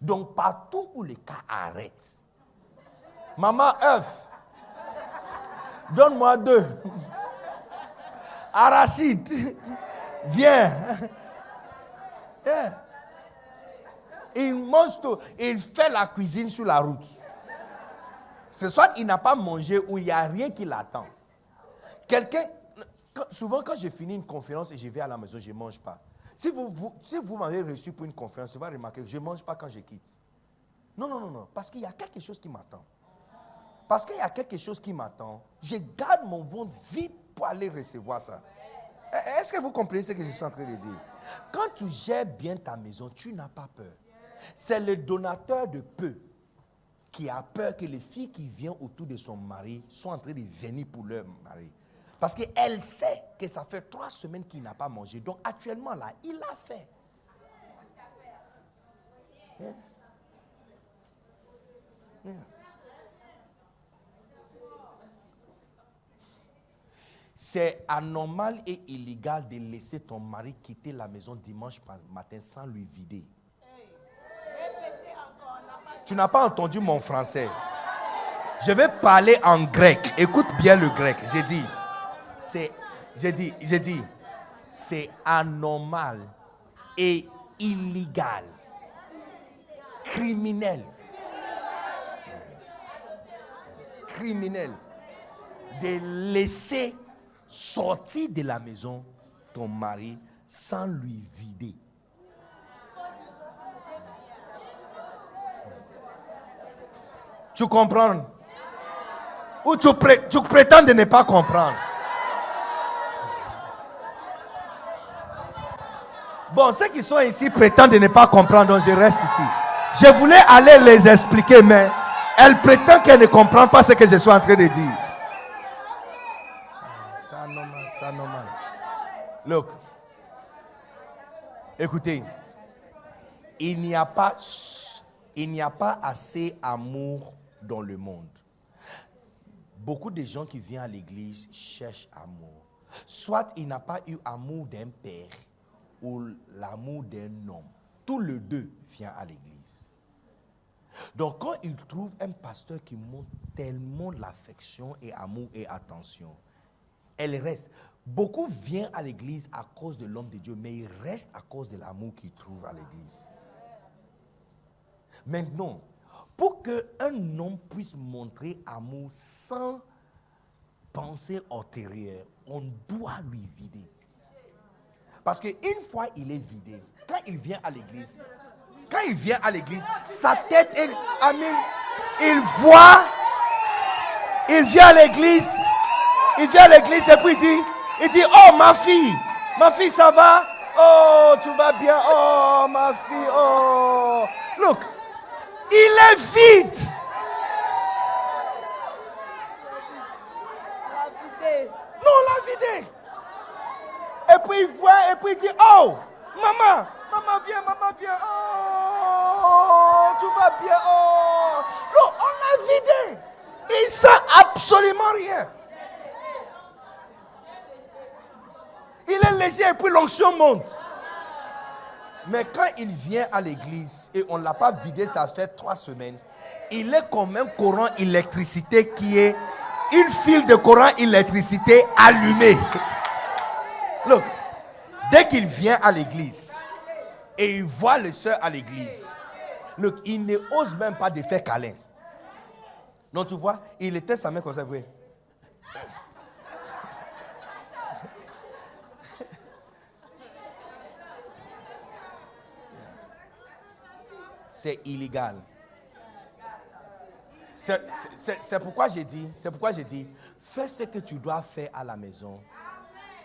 Donc, partout où les cas arrêtent, maman, œuf, donne-moi 2. Arachide, viens. Yeah. Il mange tout. Il fait la cuisine sur la route. C'est soit il n'a pas mangé ou il n'y a rien qui l'attend. Souvent quand je finis une conférence et je vais à la maison, je ne mange pas. Si vous m'avez reçu pour une conférence, vous allez remarquer que je ne mange pas quand je quitte. Non. Parce qu'il y a quelque chose qui m'attend. Parce qu'il y a quelque chose qui m'attend. Je garde mon ventre vide pour aller recevoir ça. Est-ce que vous comprenez ce que je suis en train de dire? Quand tu gères bien ta maison, tu n'as pas peur. C'est le donateur de peu qui a peur que les filles qui viennent autour de son mari soient en train de venir pour leur mari. Parce qu'elle sait que ça fait 3 semaines qu'il n'a pas mangé. Donc actuellement là, il l'a fait. Yeah. Yeah. C'est anormal et illégal de laisser ton mari quitter la maison dimanche matin sans lui vider. Tu n'as pas entendu mon français. Je vais parler en grec. Écoute bien le grec. J'ai dit, c'est anormal et illégal, criminel de laisser sortir de la maison ton mari sans lui vider. Tu comprends? Ou tu prétends de ne pas comprendre? Bon, ceux qui sont ici prétendent de ne pas comprendre, donc je reste ici. Je voulais aller les expliquer, mais elle prétend qu'elle ne comprend pas ce que je suis en train de dire. C'est anormal. Look. Écoutez. Il n'y a pas assez d'amour dans le monde. Beaucoup de gens qui viennent à l'église cherchent amour. Soit il n'a pas eu amour d'un père ou l'amour d'un homme. Tous les deux viennent à l'église. Donc quand il trouve un pasteur qui montre tellement l'affection et amour et attention, elle reste. Beaucoup viennent à l'église à cause de l'homme de Dieu, mais ils restent à cause de l'amour qu'ils trouvent à l'église. Maintenant, pour qu'un homme puisse montrer amour sans pensée ultérieure, on doit lui vider. Parce qu'une fois il est vidé, quand il vient à l'église, sa tête est... il vient à l'église et puis il dit, oh ma fille ça va? Oh, tu vas bien? Oh ma fille, oh. Look, il est vide. Non, on l'a vidé. Et puis il voit, et puis il dit, oh, maman viens. Oh, Oh, tout va bien. Oh. Non, on l'a vidé. Il ne sent absolument rien. Il est léger et puis l'onction monte. Mais quand il vient à l'église et on ne l'a pas vidé, ça fait 3 semaines, il est comme un courant électricité qui est une file de courant électricité allumée. Look, dès qu'il vient à l'église et il voit les soeurs à l'église, look, il ne ose même pas de faire câlin. Non, tu vois, il était sa main comme ça, oui. C'est illégal. C'est pourquoi j'ai dit, fais ce que tu dois faire à la maison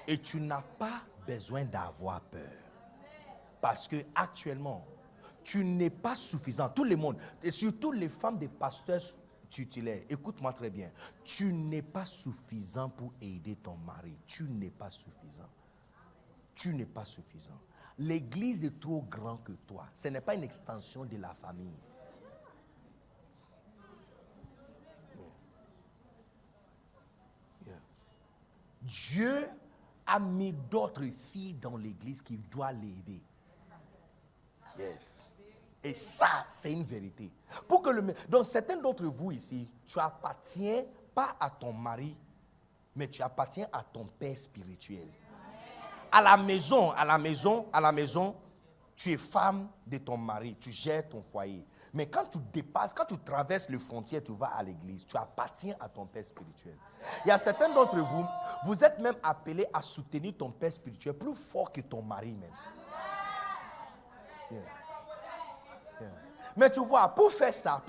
et tu n'as pas besoin d'avoir peur. Parce que actuellement, tu n'es pas suffisant. Tout le monde, et surtout les femmes des pasteurs tutélaires, écoute-moi très bien, tu n'es pas suffisant pour aider ton mari. Tu n'es pas suffisant. Tu n'es pas suffisant. L'église est trop grande que toi. Ce n'est pas une extension de la famille. Dieu a mis d'autres filles dans l'église qui doivent l'aider. Yes. Et ça, c'est une vérité. Donc, certains d'entre vous ici, tu appartiens pas à ton mari, mais tu appartiens à ton père spirituel. À la maison, tu es femme de ton mari, tu gères ton foyer. Mais quand tu dépasses, quand tu traverses les frontières, tu vas à l'église, tu appartiens à ton père spirituel. Il y a certains d'entre vous, vous êtes même appelés à soutenir ton père spirituel plus fort que ton mari même. Yeah. Yeah. Mais tu vois, pour faire ça,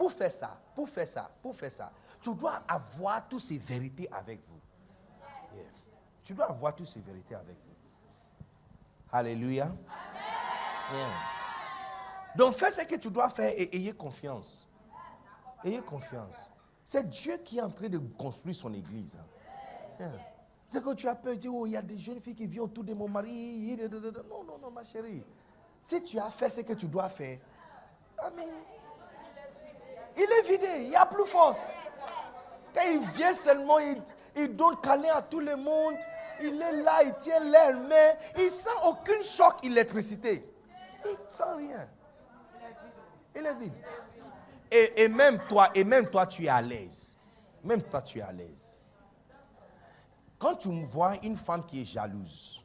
tu dois avoir toutes ces vérités avec vous. Yeah. Tu dois avoir toutes ces vérités avec vous. Alléluia. Yeah. Donc fais ce que tu dois faire et ayez confiance. Ayez confiance. C'est Dieu qui est en train de construire son église. Yeah. C'est que tu as peur de dire, oh, il y a des jeunes filles qui viennent autour de mon mari. Non, ma chérie. Si tu as fait ce que tu dois faire, amen. Il est vidé, il n'y a plus force. Quand il vient seulement, il donne câlin à tout le monde. Il est là, il tient l'air, mais il ne sent aucun choc électricité. Il ne sent rien. Il est vide. Et même toi, tu es à l'aise. Même toi, tu es à l'aise. Quand tu vois une femme qui est jalouse,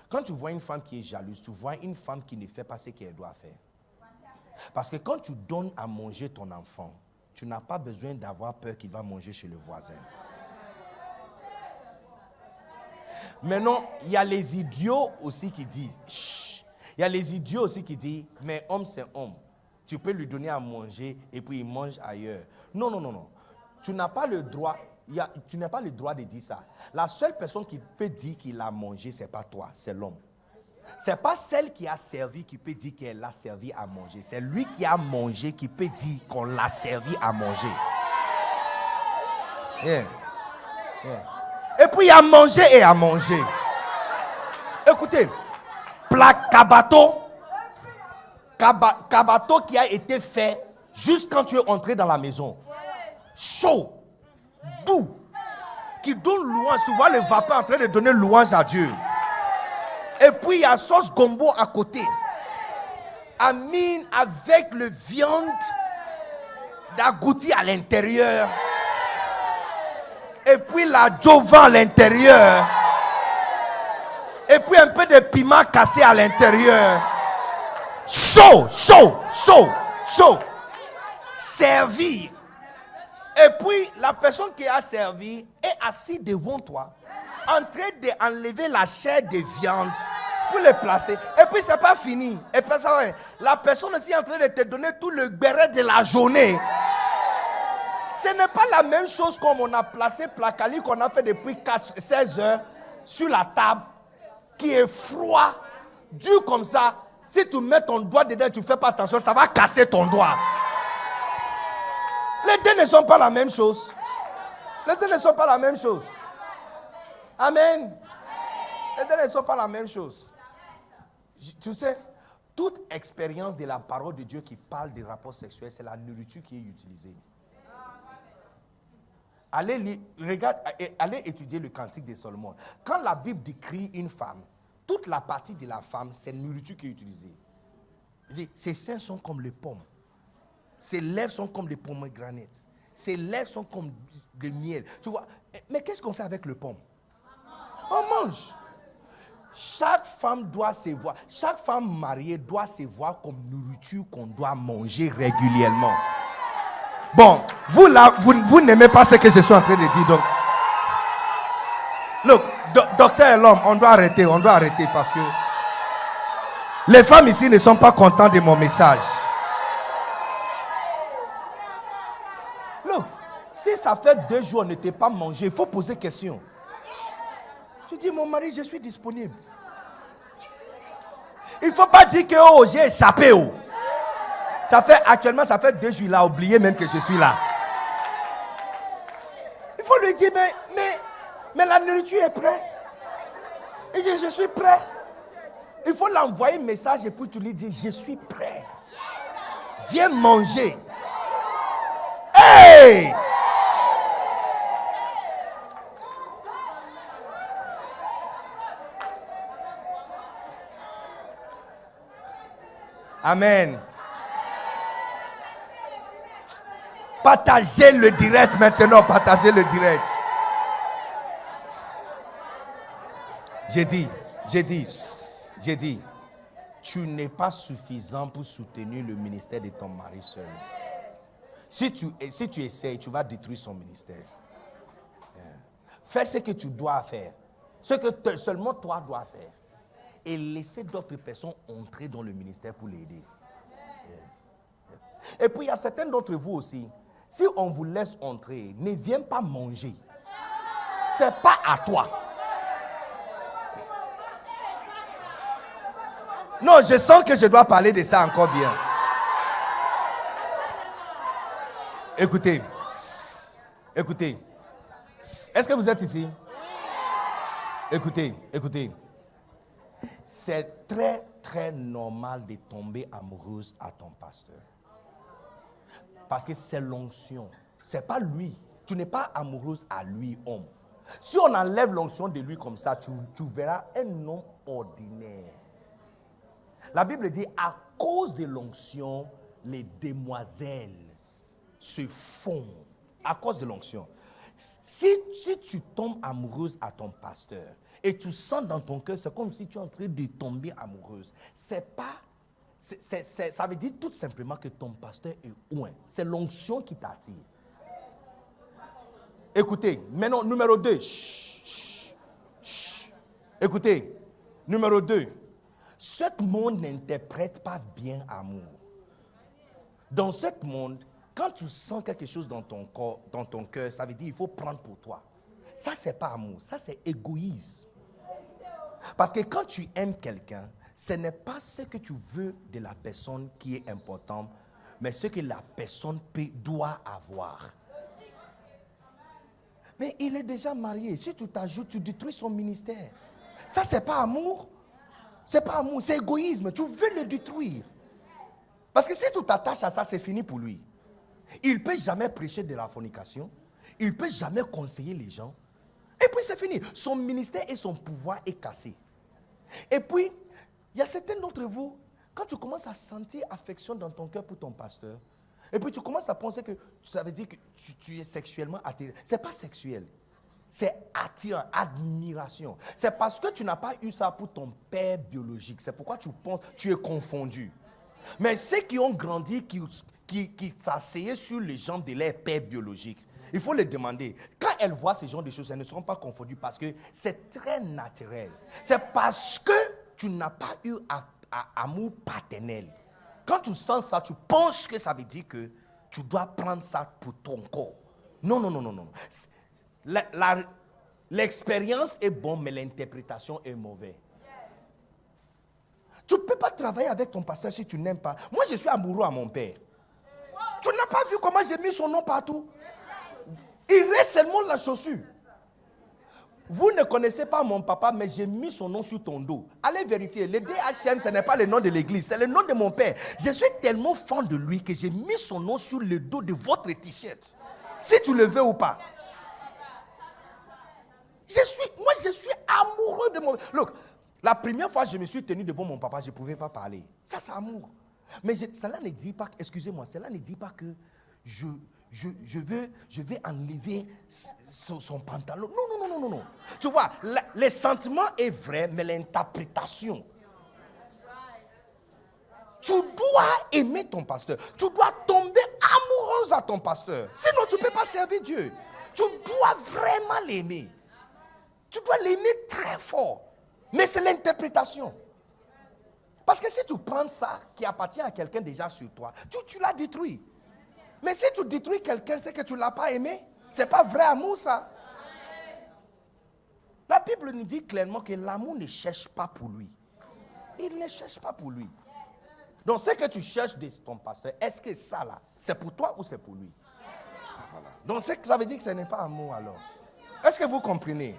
quand tu vois une femme qui est jalouse, tu vois une femme qui ne fait pas ce qu'elle doit faire. Parce que quand tu donnes à manger ton enfant, tu n'as pas besoin d'avoir peur qu'il va manger chez le voisin. Maintenant, il y a les idiots aussi qui disent, il y a les idiots aussi qui disent, mais homme c'est homme. Tu peux lui donner à manger et puis il mange ailleurs. Non. Tu n'as pas le droit, tu n'as pas le droit de dire ça. La seule personne qui peut dire qu'il a mangé, ce n'est pas toi, c'est l'homme. Ce n'est pas celle qui a servi qui peut dire qu'elle l'a servi à manger. C'est lui qui a mangé qui peut dire qu'on l'a servi à manger. Yeah. Et puis il y a manger et à manger. Écoutez, plat kabato qui a été fait juste quand tu es entré dans la maison. Chaud, doux, qui donne louange. Tu vois le vapeur en train de donner louange à Dieu. Et puis il y a sauce gombo à côté. Amine avec le viande d'agouti à l'intérieur. Et puis la jova à l'intérieur. Et puis un peu de piment cassé à l'intérieur. Chaud. Servir. Et puis la personne qui a servi est assise devant toi, en train d'enlever la chair de viande pour le placer. Et puis c'est pas fini. Et puis la personne aussi est en train de te donner tout le béret de la journée. Ce n'est pas la même chose comme on a placé placali qu'on a fait depuis 16 heures sur la table, qui est froid, dur comme ça. Si tu mets ton doigt dedans, tu ne fais pas attention, ça va casser ton doigt. Les deux ne sont pas la même chose. Les deux ne sont pas la même chose. Amen. Les deux ne sont pas la même chose. Tu sais, toute expérience de la parole de Dieu qui parle des rapports sexuels, c'est la nourriture qui est utilisée. Allez étudier le Cantique de Salomon. Quand la Bible décrit une femme, toute la partie de la femme, c'est la nourriture qui est utilisée. Ses seins sont comme les pommes. Ses lèvres sont comme des pomegranates. Ses lèvres sont comme le miel. Tu vois, mais qu'est-ce qu'on fait avec le pomme? On mange. Chaque femme doit se voir, chaque femme mariée doit se voir comme nourriture qu'on doit manger régulièrement. Bon, vous n'aimez pas ce que je suis en train de dire. Donc, look, docteur et l'homme, on doit arrêter parce que les femmes ici ne sont pas contentes de mon message. Look, si ça fait 2 jours on n'était pas mangé, il faut poser question. Tu dis, mon mari, je suis disponible. Il ne faut pas dire que j'ai échappé. Actuellement, ça fait 2 jours, il a oublié même que je suis là. Il faut lui dire, mais la nourriture est prête. Il dit, je suis prêt. Il faut l'envoyer un message et puis tu lui dis, je suis prêt. Viens manger. Hey! Amen. Partagez le direct maintenant. Partagez le direct. J'ai dit, tu n'es pas suffisant pour soutenir le ministère de ton mari seul. Si tu essaies, tu vas détruire son ministère. Fais ce que tu dois faire. Ce que seulement toi dois faire. Et laisser d'autres personnes entrer dans le ministère pour l'aider. Yes. Et puis il y a certains d'entre vous aussi. Si on vous laisse entrer, ne viens pas manger. C'est pas à toi. Non, je sens que je dois parler de ça encore bien. Écoutez. Est-ce que vous êtes ici? Écoutez. C'est très, très normal de tomber amoureuse à ton pasteur. Parce que c'est l'onction. C'est pas lui. Tu n'es pas amoureuse à lui, homme. Si on enlève l'onction de lui comme ça, tu verras un homme ordinaire. La Bible dit, à cause de l'onction, les demoiselles se font. À cause de l'onction. Si tu tombes amoureuse à ton pasteur, et tu sens dans ton cœur, c'est comme si tu es en train de tomber amoureuse. Ça veut dire tout simplement que ton pasteur est loin. C'est l'onction qui t'attire. Écoutez, maintenant, numéro 2. Écoutez, numéro 2. Ce monde n'interprète pas bien amour. Dans ce monde, quand tu sens quelque chose dans ton corps, dans ton cœur, ça veut dire qu'il faut prendre pour toi. Ça, c'est pas amour. Ça, c'est égoïsme. Parce que quand tu aimes quelqu'un, ce n'est pas ce que tu veux de la personne qui est important, mais ce que la personne doit avoir. Mais il est déjà marié. Si tu t'ajoutes, tu détruis son ministère. Ça, c'est pas amour. C'est pas amour, c'est égoïsme. Tu veux le détruire. Parce que si tu t'attaches à ça, c'est fini pour lui. Il ne peut jamais prêcher de la fornication. Il ne peut jamais conseiller les gens. Et puis c'est fini. Son ministère et son pouvoir est cassé. Et puis, il y a certains d'entre vous, quand tu commences à sentir affection dans ton cœur pour ton pasteur, et puis tu commences à penser que ça veut dire que tu es sexuellement attiré. Ce n'est pas sexuel. C'est attirant, admiration. C'est parce que tu n'as pas eu ça pour ton père biologique. C'est pourquoi tu penses, tu es confondu. Mais ceux qui ont grandi, qui s'asseyaient sur les jambes de leur père biologique, il faut les demander. Quand elles voient ce genre de choses, elles ne seront pas confondues parce que c'est très naturel. C'est parce que tu n'as pas eu amour paternel. Quand tu sens ça, tu penses que ça veut dire que tu dois prendre ça pour ton corps. Non. L'expérience est bonne, mais l'interprétation est mauvaise. Tu ne peux pas travailler avec ton pasteur si tu n'aimes pas. Moi, je suis amoureux à mon père. Tu n'as pas vu comment j'ai mis son nom partout? Il reste seulement la chaussure. Vous ne connaissez pas mon papa, mais j'ai mis son nom sur ton dos. Allez vérifier. Le DHM, ce n'est pas le nom de l'église, c'est le nom de mon père. Je suis tellement fan de lui que j'ai mis son nom sur le dos de votre t-shirt. Si tu le veux ou pas. Je suis amoureux de mon... Look, la première fois que je me suis tenu devant mon papa, je ne pouvais pas parler. Ça, c'est amour. Mais cela ne dit pas, excusez-moi, cela ne dit pas que je vais enlever son pantalon. Non. Tu vois, le sentiment est vrai, mais l'interprétation. Tu dois aimer ton pasteur. Tu dois tomber amoureuse à ton pasteur. Sinon, tu ne peux pas servir Dieu. Tu dois vraiment l'aimer. Tu dois l'aimer très fort. Mais c'est l'interprétation. Parce que si tu prends ça qui appartient à quelqu'un déjà sur toi, tu l'as détruit. Mais si tu détruis quelqu'un, c'est que tu ne l'as pas aimé. Ce n'est pas vrai amour, ça. La Bible nous dit clairement que l'amour ne cherche pas pour lui. Il ne cherche pas pour lui. Donc, ce que tu cherches de ton pasteur, est-ce que ça là, c'est pour toi ou c'est pour lui? Voilà. Donc, ça veut dire que ce n'est pas amour alors. Est-ce que vous comprenez?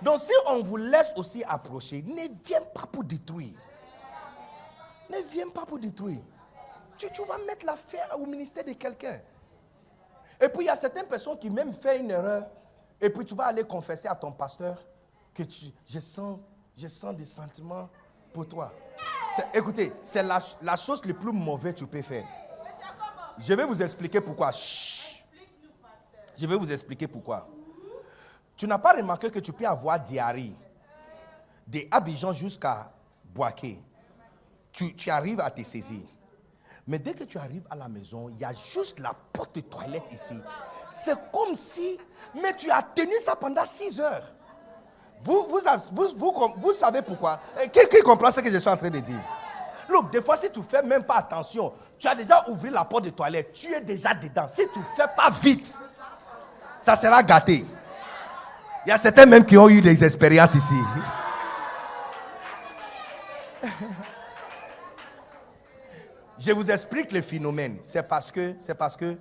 Donc, si on vous laisse aussi approcher, ne viens pas pour détruire. Ne viens pas pour détruire. Tu vas mettre l'affaire au ministère de quelqu'un. Et puis, il y a certaines personnes qui même font une erreur. Et puis, tu vas aller confesser à ton pasteur que je sens des sentiments pour toi. Écoutez, c'est la chose la plus mauvaise que tu peux faire. Je vais vous expliquer pourquoi. Chut. Je vais vous expliquer pourquoi. Tu n'as pas remarqué que tu peux avoir diarrhée de Abidjan jusqu'à Boaké. Tu arrives à te saisir. Mais dès que tu arrives à la maison, il y a juste la porte de toilette ici. C'est comme si, mais tu as tenu ça pendant 6 heures. Vous savez pourquoi? Qui comprend ce que je suis en train de dire? Look, des fois, si tu ne fais même pas attention, tu as déjà ouvert la porte de toilette, tu es déjà dedans. Si tu ne fais pas vite, ça sera gâté. Il y a certains même qui ont eu des expériences ici. Je vous explique le phénomène. C'est parce que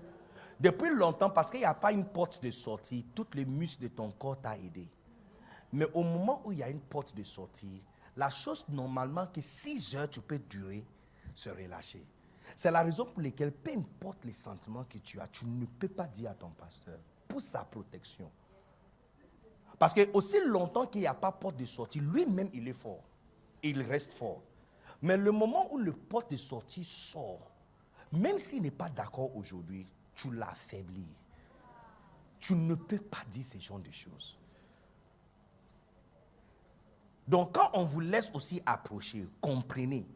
depuis longtemps, parce qu'il n'y a pas une porte de sortie, tous les muscles de ton corps t'ont aidé. Mais au moment où il y a une porte de sortie, la chose normalement que 6 heures tu peux durer, se relâcher. C'est la raison pour laquelle, peu importe les sentiments que tu as, tu ne peux pas dire à ton pasteur pour sa protection. Parce que aussi longtemps qu'il n'y a pas porte de sortie, lui-même il est fort. Il reste fort. Mais le moment où le porte de sortie sort, même s'il n'est pas d'accord aujourd'hui, tu l'affaiblis. Tu ne peux pas dire ce genre de choses. Donc quand on vous laisse aussi approcher, comprenez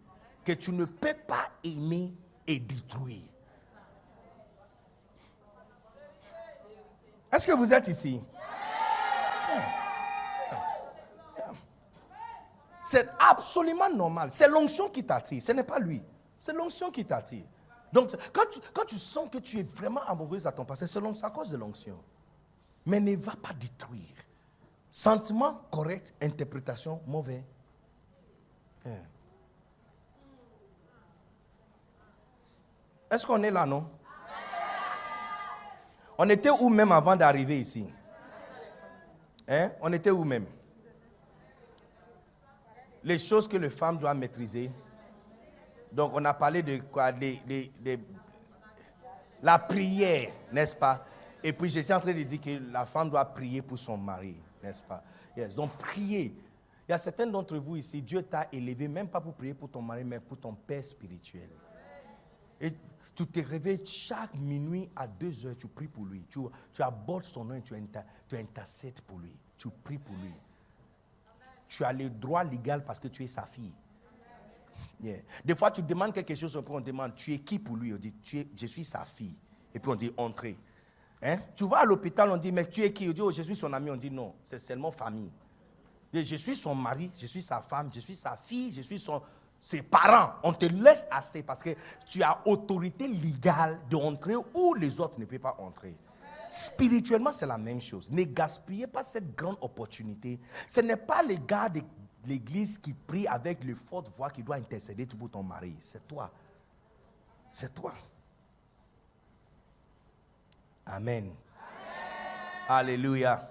que tu ne peux pas aimer et détruire. Est-ce que vous êtes ici? C'est absolument normal. C'est l'onction qui t'attire. Ce n'est pas lui. C'est l'onction qui t'attire. Donc, quand tu sens que tu es vraiment amoureuse à ton pasteur, c'est à cause de l'onction. Mais ne va pas détruire. Sentiment correct, interprétation mauvais. Est-ce qu'on est là, non? On était où même avant d'arriver ici? On était où même? Les choses que les femmes doivent maîtriser. Donc, on a parlé de quoi? La prière, n'est-ce pas? Et puis, je suis en train de dire que la femme doit prier pour son mari, n'est-ce pas? Yes. Donc, prier. Il y a certains d'entre vous ici, Dieu t'a élevé, même pas pour prier pour ton mari, mais pour ton père spirituel. Et tu te réveilles chaque minuit à 2 heures, tu pries pour lui. Tu abordes son nom et tu intercèdes pour lui. Tu pries pour lui. Tu as le droit légal parce que tu es sa fille. Yeah. Des fois, tu demandes quelque chose, on demande, tu es qui pour lui? On dit, je suis sa fille. Et puis on dit, entrez. Tu vas à l'hôpital, on dit, mais tu es qui? On dit, oh, je suis son ami. On dit, non, c'est seulement famille. Je suis son mari, je suis sa femme, je suis sa fille, je suis ses parents. On te laisse assez parce que tu as autorité légale d'entrer où les autres ne peuvent pas entrer. Spirituellement, c'est la même chose. Ne gaspillez pas cette grande opportunité. Ce n'est pas les gars de l'église qui prient avec le forte voix qui doit intercéder pour ton mari. C'est toi. C'est toi. Amen. Amen. Alléluia. Amen.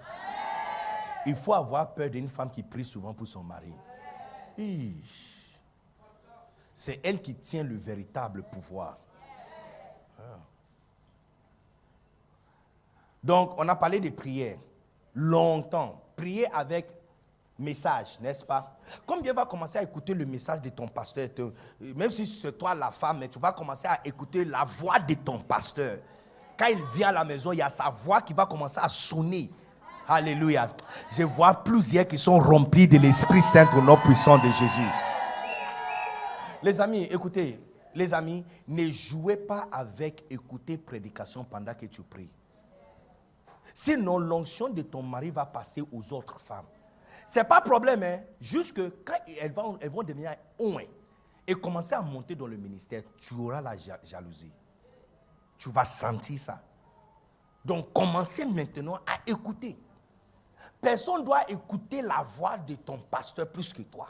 Il faut avoir peur d'une femme qui prie souvent pour son mari. C'est elle qui tient le véritable pouvoir. Donc, on a parlé de prière longtemps. Prier avec message, n'est-ce pas? Combien va commencer à écouter le message de ton pasteur? Même si c'est toi la femme, mais tu vas commencer à écouter la voix de ton pasteur. Quand il vient à la maison, il y a sa voix qui va commencer à sonner. Alléluia. Je vois plusieurs qui sont remplis de l'Esprit Saint au nom puissant de Jésus. Les amis, écoutez. Les amis, ne jouez pas avec écouter prédication pendant que tu pries. Sinon, l'onction de ton mari va passer aux autres femmes. Ce n'est pas problème, hein. Juste que quand elles vont devenir et commencer à monter dans le ministère, tu auras la jalousie. Tu vas sentir ça. Donc, commencez maintenant à écouter. Personne ne doit écouter la voix de ton pasteur plus que toi.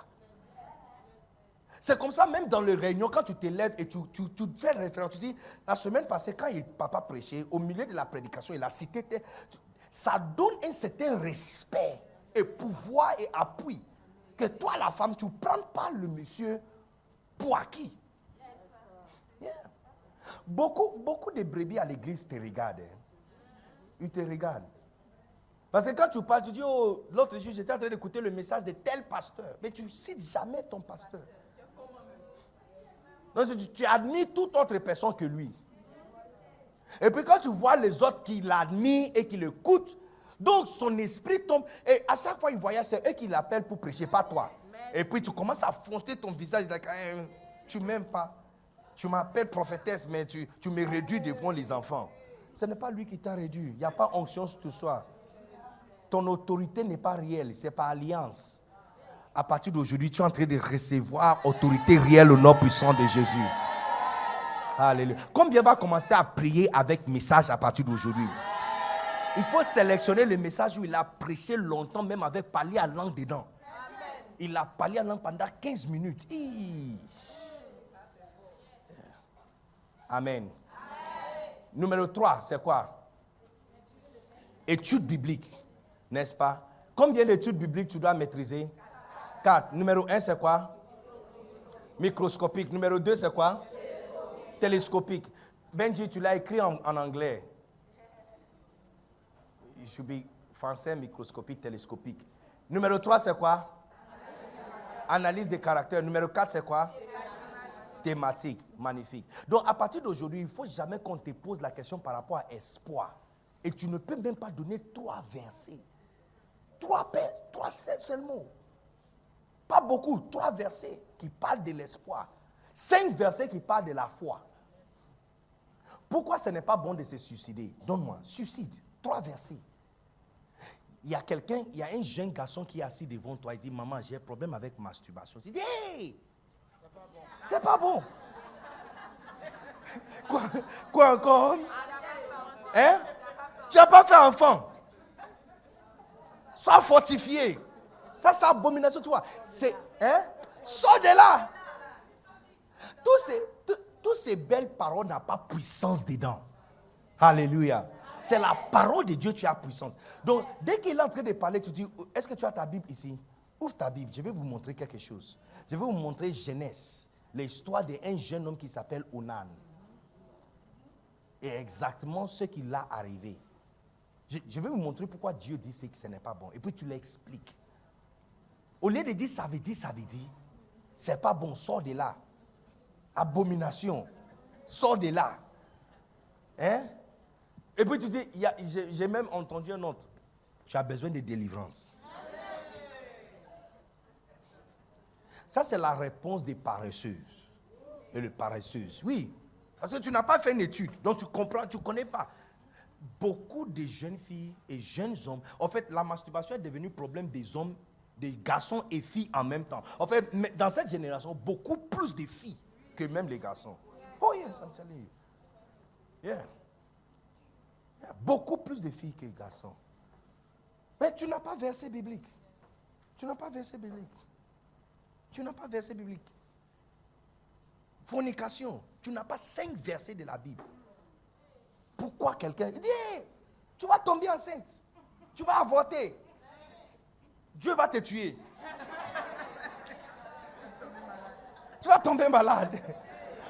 C'est comme ça, même dans les réunions, quand tu te lèves et tu fais référence, tu dis, la semaine passée, quand papa prêchait, au milieu de la prédication, il a cité, ça donne un certain respect et pouvoir et appui. Que toi, la femme, tu ne prends pas le monsieur pour acquis. Yeah. Beaucoup de brebis à l'église te regardent. Hein. Ils te regardent. Parce que quand tu parles, tu dis, oh, l'autre jour, j'étais en train d'écouter le message de tel pasteur. Mais tu ne cites jamais ton pasteur. Donc, tu admires toute autre personne que lui. Et puis quand tu vois les autres qui l'admirent et qui l'écoutent, donc son esprit tombe. Et à chaque fois il voyage, c'est eux qui l'appellent pour prêcher, pas toi. Et puis tu commences à affronter ton visage. Tu ne m'aimes pas. Tu m'appelles prophétesse, mais tu me réduis devant les enfants. Ce n'est pas lui qui t'a réduit. Il n'y a pas onction sur toi. Ton autorité n'est pas réelle, c'est pas alliance. À partir d'aujourd'hui, tu es en train de recevoir autorité réelle au nom puissant de Jésus. Alléluia. Combien va commencer à prier avec message à partir d'aujourd'hui? Il faut sélectionner le message où il a prêché longtemps, même avec parler à langue dedans. Il a parlé à langue pendant 15 minutes. Amen. Numéro 3, c'est quoi? Études bibliques. N'est-ce pas? Combien d'études bibliques tu dois maîtriser? 4. Numéro 1, c'est quoi? Microscopique. Numéro 2, c'est quoi? Télescopique. Benji, tu l'as écrit en anglais. Il should be français, microscopique, télescopique. Numéro 3, c'est quoi? Analyse des caractères. Numéro 4, c'est quoi? Thématique. Magnifique. Donc, à partir d'aujourd'hui, il ne faut jamais qu'on te pose la question par rapport à espoir. Et tu ne peux même pas donner 3 versets. 3 seulement. Pas beaucoup, 3 versets qui parlent de l'espoir. 5 versets qui parlent de la foi. Pourquoi ce n'est pas bon de se suicider? Donne-moi, suicide, 3 versets. Il y a un jeune garçon qui est assis devant toi et dit, maman, j'ai un problème avec masturbation. Tu dis, hey, c'est pas bon. Quoi encore? Hein? Tu n'as pas fait enfant. Sois fortifié. Ça, c'est abomination, tu vois. Sors de là. Toutes ces belles paroles n'ont pas puissance dedans. Alléluia. C'est la parole de Dieu, tu as puissance. Donc, dès qu'il est en train de parler, tu dis, est-ce que tu as ta Bible ici? Ouvre ta Bible, je vais vous montrer quelque chose. Je vais vous montrer Genèse, l'histoire d'un jeune homme qui s'appelle Onan. Et exactement ce qui l'a arrivé. Je vais vous montrer pourquoi Dieu dit que ce n'est pas bon. Et puis tu l'expliques. Au lieu de dire ça veut dire, c'est pas bon, sors de là. Abomination, sors de là. Hein? Et puis tu dis, j'ai même entendu un autre. Tu as besoin de délivrance. Ça, c'est la réponse des paresseux. Et les paresseuses, oui. Parce que tu n'as pas fait une étude, donc tu comprends, tu ne connais pas. Beaucoup de jeunes filles et jeunes hommes, en fait, la masturbation est devenue problème des hommes, des garçons et filles en même temps. En fait, dans cette génération, beaucoup plus de filles que même les garçons. Oh yes, I'm telling you. Yeah. Beaucoup plus de filles que les garçons. Mais tu n'as pas verset biblique. Tu n'as pas verset biblique. Fornication. Tu n'as pas 5 versets de la Bible. Pourquoi quelqu'un dit, hey, tu vas tomber enceinte. Tu vas avorter. Dieu va te tuer. Tu vas tomber malade.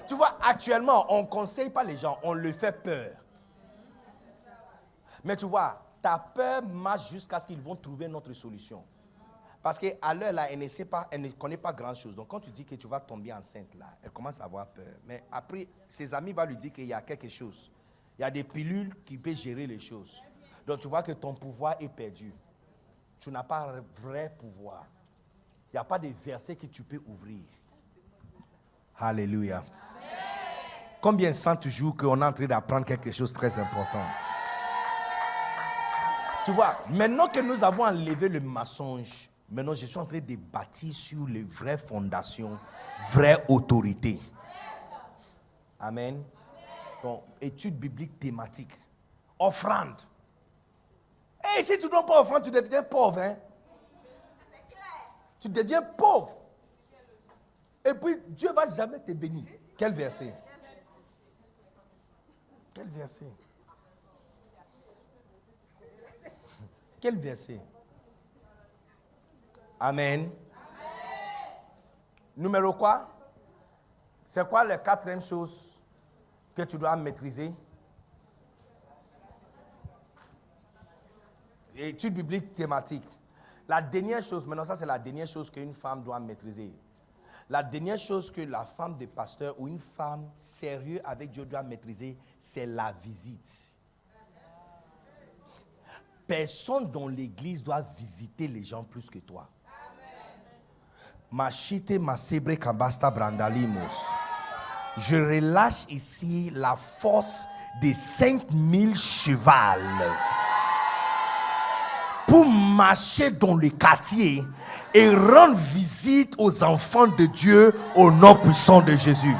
Tu vois, actuellement, on ne conseille pas les gens, on le fait peur. Mais tu vois, ta peur marche jusqu'à ce qu'ils vont trouver notre solution. Parce qu'à l'heure là, elle ne connaît pas grand chose. Donc quand tu dis que tu vas tomber enceinte là, elle commence à avoir peur. Mais après, ses amis vont lui dire qu'il y a quelque chose. Il y a des pilules qui peuvent gérer les choses. Donc tu vois que ton pouvoir est perdu. Tu n'as pas un vrai pouvoir. Il n'y a pas de verset que tu peux ouvrir. Alléluia. Combien sent toujours qu'on est en train d'apprendre quelque chose de très important? Tu vois, maintenant que nous avons enlevé le mensonge, maintenant je suis en train de bâtir sur les vraies fondations, vraies autorités. Amen. Donc, étude biblique thématique. Offrande. Et si tu ne donnes pas offrande, tu deviens pauvre. Hein? Tu deviens pauvre. Et puis, Dieu ne va jamais te bénir. Quel verset? Quel verset? Quel verset? Amen. Numéro quoi? C'est quoi la quatrième chose que tu dois maîtriser? Étude biblique thématique. La dernière chose, maintenant ça c'est la dernière chose qu'une femme doit maîtriser. La dernière chose que la femme de pasteur ou une femme sérieuse avec Dieu doit maîtriser, c'est la visite. Personne dans l'église doit visiter les gens plus que toi. Machite masebre kabasta brandalimos. Je relâche ici la force de 5000 chevals pour marcher dans le quartier et rendre visite aux enfants de Dieu au nom puissant de Jésus.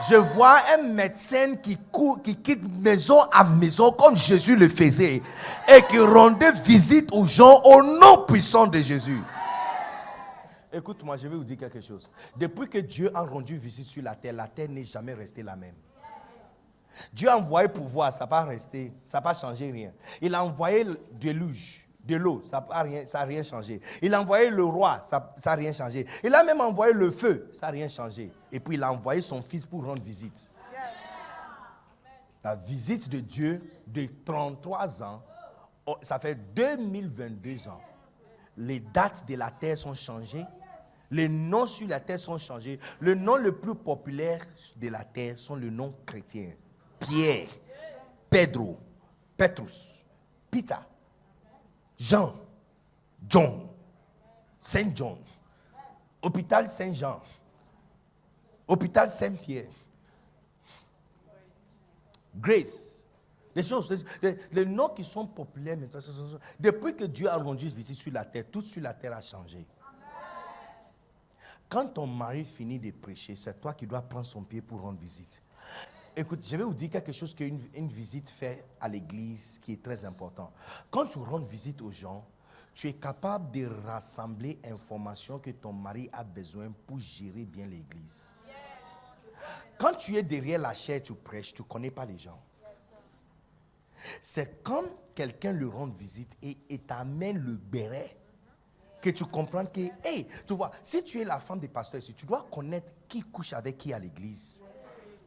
Je vois un médecin qui quitte maison à maison comme Jésus le faisait et qui rendait visite aux gens au nom puissant de Jésus. Écoute-moi, je vais vous dire quelque chose. Depuis que Dieu a rendu visite sur la terre n'est jamais restée la même. Dieu a envoyé pouvoir, ça n'a pas resté, ça n'a pas changé rien. Il a envoyé de l'eau, ça n'a rien changé. Il a envoyé le roi, ça n'a rien changé. Il a même envoyé le feu, ça n'a rien changé. Et puis il a envoyé son fils pour rendre visite. La visite de Dieu de 33 ans, ça fait 2022 ans. Les dates de la terre sont changées. Les noms sur la terre sont changés. Le nom le plus populaire de la terre sont les noms chrétiens. Pierre, Pedro, Petrus, Peter, Jean, John, Saint John, hôpital Saint-Jean, hôpital Saint-Pierre, Grace. Les noms qui sont populaires maintenant, depuis que Dieu a rendu visite sur la terre, tout sur la terre a changé. Quand ton mari finit de prêcher, c'est toi qui dois prendre son pied pour rendre visite. Écoute, je vais vous dire quelque chose qu'une visite fait à l'église qui est très important. Quand tu rends visite aux gens, tu es capable de rassembler informations que ton mari a besoin pour gérer bien l'église. Quand tu es derrière la chaire, tu prêches, tu ne connais pas les gens. C'est quand quelqu'un lui rend visite et t'amène le béret que tu comprends que, hey, tu vois, si tu es la femme des pasteurs ici, tu dois connaître qui couche avec qui à l'église,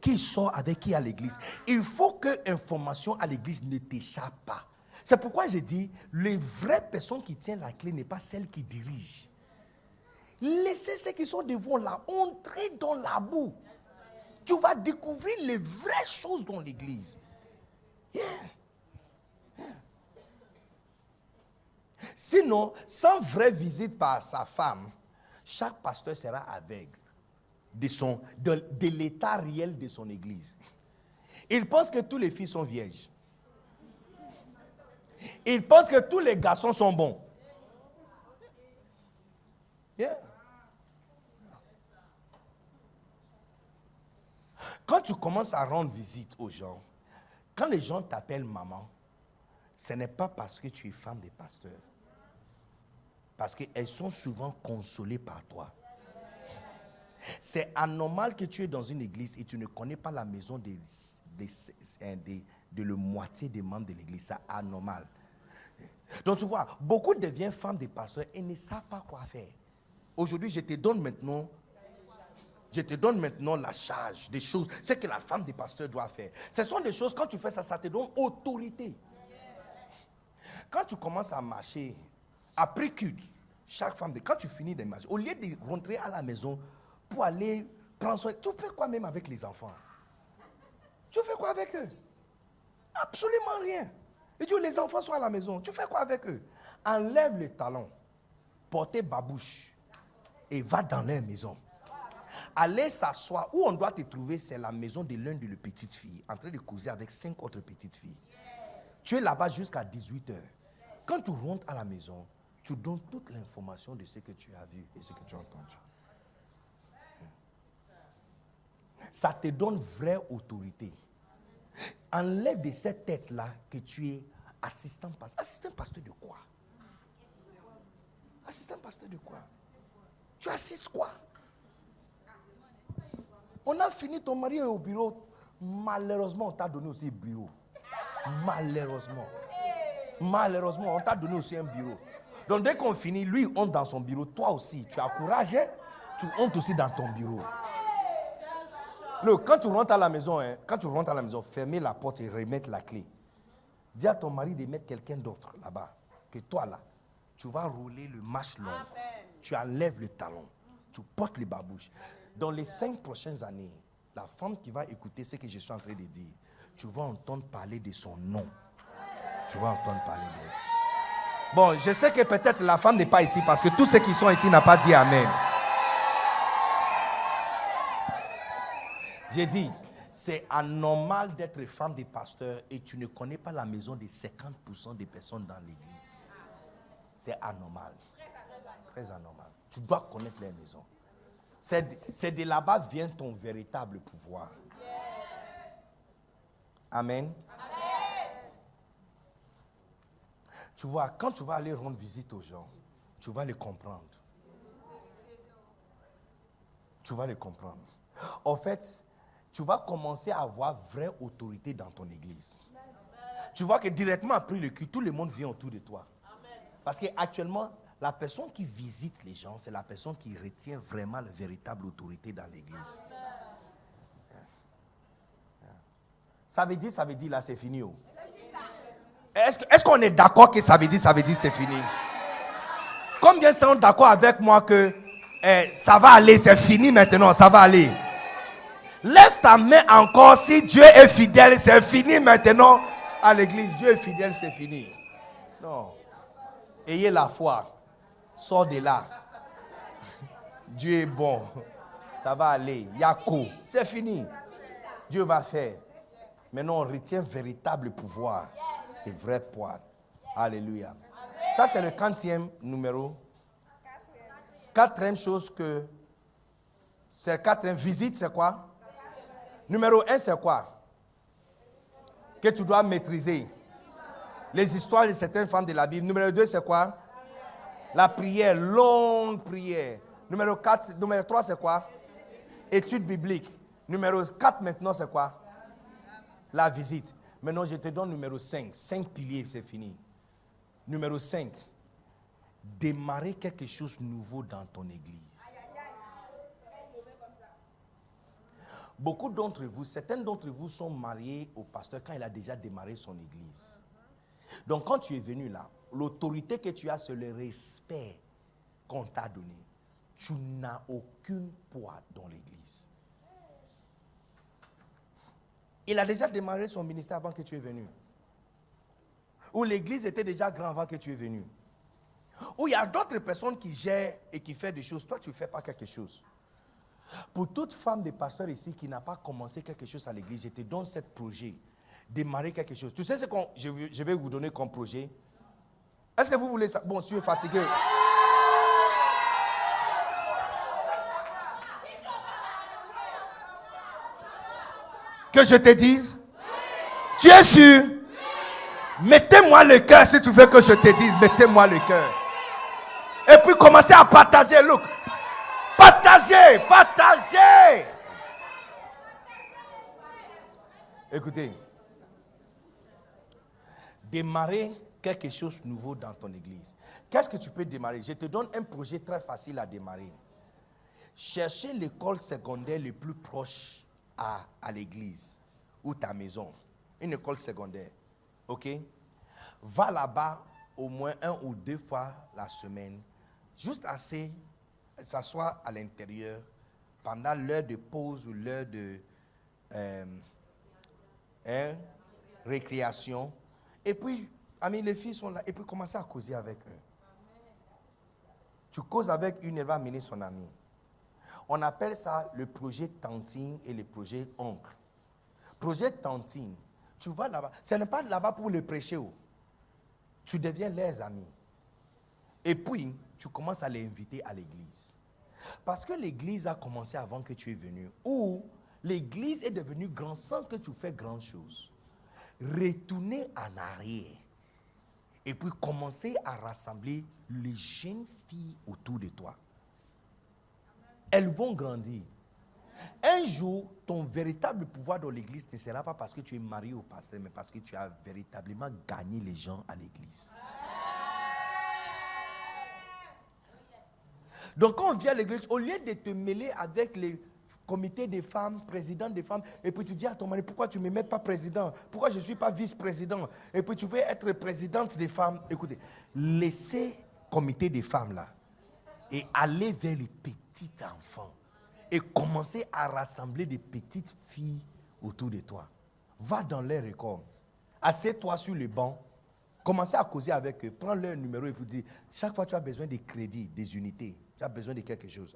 qui sort avec qui à l'église. Il faut que l'information à l'église ne t'échappe pas. C'est pourquoi j'ai dit, les vraies personnes qui tiennent la clé n'est pas celles qui dirigent. Laissez ceux qui sont devant là entrer dans la boue. Tu vas découvrir les vraies choses dans l'église. Yeah. Sinon, sans vraie visite par sa femme, chaque pasteur sera aveugle de l'état réel de son église. Il pense que tous les filles sont vierges. Il pense que tous les garçons sont bons. Yeah. Quand tu commences à rendre visite aux gens, quand les gens t'appellent maman, ce n'est pas parce que tu es femme des pasteurs. Parce qu'elles sont souvent consolées par toi. C'est anormal que tu es dans une église et tu ne connais pas la maison de la moitié des membres de l'église. C'est anormal. Donc tu vois, beaucoup deviennent femmes de pasteurs et ne savent pas quoi faire. Aujourd'hui, je te donne maintenant la charge des choses, ce que la femme de pasteur doit faire. Ce sont des choses, quand tu fais ça, ça te donne autorité. Quand tu commences à marcher, après culte, quand tu finis de marcher, au lieu de rentrer à la maison pour aller prendre soin, tu fais quoi même avec les enfants? Tu fais quoi avec eux? Absolument rien. Et tu dis, les enfants sont à la maison, tu fais quoi avec eux? Enlève les talons, portez babouche et va dans leur maison. Allez s'asseoir. Où on doit te trouver, c'est la maison de l'une de les petites filles, en train de causer avec 5 autres petites filles. Tu es là-bas jusqu'à 18h. Quand tu rentres à la maison, tu donnes toute l'information de ce que tu as vu et ce que tu as entendu. Ça te donne vraie autorité. Enlève de cette tête-là que tu es assistant pasteur. Assistant pasteur de quoi? Assistant pasteur de quoi? Tu assistes quoi? On a fini, ton mari est au bureau. Malheureusement, on t'a donné aussi un bureau. Malheureusement, on t'a donné aussi un bureau. Donc dès qu'on finit, lui honte dans son bureau. Toi aussi, tu as courage, hein? Tu hontes aussi dans ton bureau. Quand tu rentres à la maison, fermez la porte et remettre la clé. Dis à ton mari de mettre quelqu'un d'autre là-bas. Que toi là, tu vas rouler le marche long. Tu enlèves le talon. Tu portes les babouches. Dans les 5 prochaines années, la femme qui va écouter ce que je suis en train de dire, tu vas entendre parler de son nom. Tu vas entendre parler d'elle. Bon, je sais que peut-être la femme n'est pas ici parce que tous ceux qui sont ici n'ont pas dit Amen. J'ai dit, c'est anormal d'être femme de pasteur et tu ne connais pas la maison de 50% des personnes dans l'église. C'est anormal. Très anormal. Tu dois connaître les maisons. C'est de là-bas vient ton véritable pouvoir. Amen. Tu vois, quand tu vas aller rendre visite aux gens, tu vas les comprendre. Tu vas les comprendre. En fait, tu vas commencer à avoir vraie autorité dans ton église. Tu vois que directement après le culte, tout le monde vient autour de toi. Parce qu'actuellement, la personne qui visite les gens, c'est la personne qui retient vraiment la véritable autorité dans l'église. Ça veut dire, là, c'est fini. Oh. Est-ce qu'on est d'accord que ça veut dire, c'est fini? Combien sont d'accord avec moi que ça va aller, c'est fini maintenant, ça va aller? Lève ta main encore si Dieu est fidèle, c'est fini maintenant à l'église. Dieu est fidèle, c'est fini. Non. Ayez la foi. Sors de là. Dieu est bon. Ça va aller. Yako. C'est fini. Dieu va faire. Maintenant, on retient véritable pouvoir et vrai pouvoir. Alléluia. Ça, c'est le 40e numéro. 4e chose que... C'est le 4e visite, c'est quoi? Numéro 1, c'est quoi? Que tu dois maîtriser. Les histoires de certaines femmes de la Bible. Numéro 2, c'est quoi? La prière, longue prière. Numéro 3, c'est quoi? Étude biblique. Numéro 4, maintenant, c'est quoi? La visite. Maintenant, je te donne numéro 5. 5 piliers, c'est fini. Numéro 5. Démarrer quelque chose de nouveau dans ton église. Beaucoup d'entre vous, certains d'entre vous sont mariés au pasteur quand il a déjà démarré son église. Donc quand tu es venu là, l'autorité que tu as, c'est le respect qu'on t'a donné. Tu n'as aucun poids dans l'église. Il a déjà démarré son ministère avant que tu es venu. Ou l'église était déjà grande avant que tu es venu. Ou il y a d'autres personnes qui gèrent et qui font des choses. Toi, tu ne fais pas quelque chose. Pour toute femme de pasteur ici qui n'a pas commencé quelque chose à l'église, je te donne ce projet. Démarrer quelque chose. Tu sais ce que je vais vous donner comme projet? Est-ce que vous voulez ça? Bon, si tu es fatigué. Que je te dise? Tu es sûr? Mettez-moi le cœur si tu veux que je te dise. Mettez-moi le cœur. Et puis commencez à partager. Look. Partagez. Écoutez. Démarrer quelque chose de nouveau dans ton église, qu'est-ce que tu peux démarrer? Je te donne un projet très facile à démarrer. Cherchez l'école secondaire le plus proche à l'église ou ta maison. Une école secondaire. OK? Va là-bas au moins 1 ou 2 fois la semaine. Juste assez, s'asseoir à l'intérieur pendant l'heure de pause ou l'heure de récréation. Et puis, amis, les filles sont là. Et puis, commencer à causer avec eux. Tu causes avec une, elle va amener son ami. On appelle ça le projet tantine et le projet oncle. Projet tantine, tu vas là-bas. Ce n'est pas là-bas pour le prêcher. Tu deviens leurs amis. Et puis, tu commences à les inviter à l'église. Parce que l'église a commencé avant que tu es venu. Ou l'église est devenue grande sans que tu fasses grand chose. Retourner en arrière. Et puis commencer à rassembler les jeunes filles autour de toi. Elles vont grandir. Un jour, ton véritable pouvoir dans l'église ne sera pas parce que tu es marié au pasteur, mais parce que tu as véritablement gagné les gens à l'église. Donc quand on vient à l'église, au lieu de te mêler avec les comités des femmes, présidents des femmes, et puis tu dis à ton mari, pourquoi tu ne me mets pas président? Pourquoi je ne suis pas vice-président? Et puis tu veux être présidente des femmes. Écoutez, laissez comité des femmes là et allez vers les petits enfants et commencez à rassembler des petites filles autour de toi. Va dans leur école, assieds-toi sur le banc, commencez à causer avec eux, prends leur numéro et puis dis, chaque fois que tu as besoin de crédits, des unités, tu as besoin de quelque chose.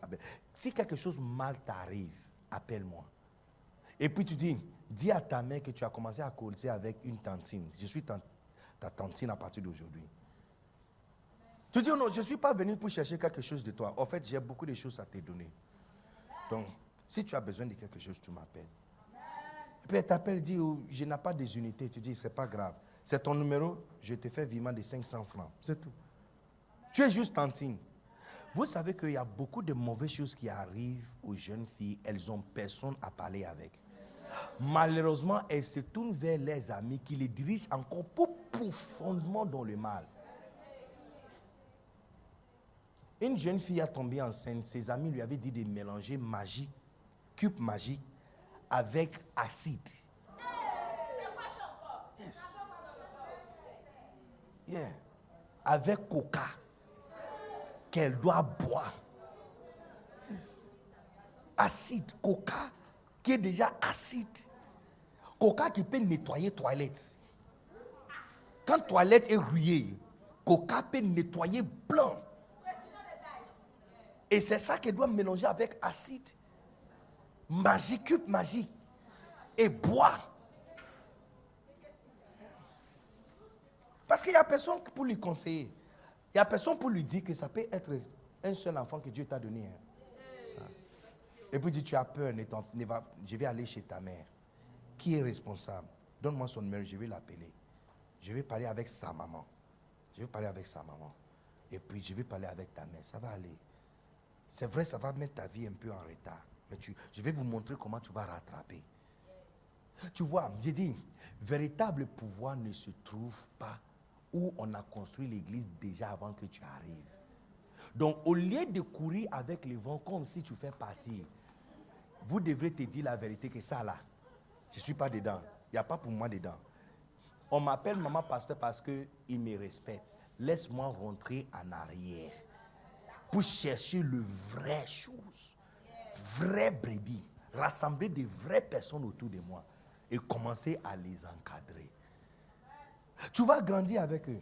Si quelque chose mal t'arrive, appelle-moi. Et puis tu dis à ta mère que tu as commencé à causer avec une tantine. Je suis ta tantine à partir d'aujourd'hui. Tu dis, oh non, je ne suis pas venu pour chercher quelque chose de toi. En fait, j'ai beaucoup de choses à te donner. Donc, si tu as besoin de quelque chose, tu m'appelles. Et puis elle t'appelle et dit, oh, je n'ai pas des unités. Tu dis, c'est pas grave. C'est ton numéro, je te fais virement de 500 francs. C'est tout. Tu es juste tantine. Vous savez qu'il y a beaucoup de mauvaises choses qui arrivent aux jeunes filles. Elles n'ont personne à parler avec. Malheureusement, elles se tournent vers leurs amis qui les dirigent encore plus profondément dans le mal. Une jeune fille a tombé enceinte. Ses amis lui avaient dit de mélanger magie, cube magique, avec acide. Yes. Yeah. Avec coca qu'elle doit boire. Yes. Acide, coca qui est déjà acide. Coca qui peut nettoyer toilette. Quand toilette est rouillée, coca peut nettoyer blanc. Et c'est ça qu'elle doit mélanger avec acide. Magique, cube magique. Et boire. Parce qu'il n'y a personne pour lui conseiller. Il n'y a personne pour lui dire que ça peut être un seul enfant que Dieu t'a donné. Ça. Et puis dit, tu as peur, je vais aller chez ta mère. Qui est responsable? Donne-moi son numéro, je vais l'appeler. Je vais parler avec sa maman. Je vais parler avec sa maman. Et puis je vais parler avec ta mère. Ça va aller. C'est vrai, ça va mettre ta vie un peu en retard. Mais je vais vous montrer comment tu vas rattraper. Tu vois, j'ai dit, véritable pouvoir ne se trouve pas où on a construit l'église déjà avant que tu arrives. Donc, au lieu de courir avec les vents comme si tu fais partie, vous devrez te dire la vérité que ça là, je ne suis pas dedans. Il n'y a pas pour moi dedans. On m'appelle maman pasteur parce qu'il me respecte. Laisse-moi rentrer en arrière pour chercher le vrai chose, vrai brebis, rassembler des vraies personnes autour de moi et commencer à les encadrer. Tu vas grandir avec eux.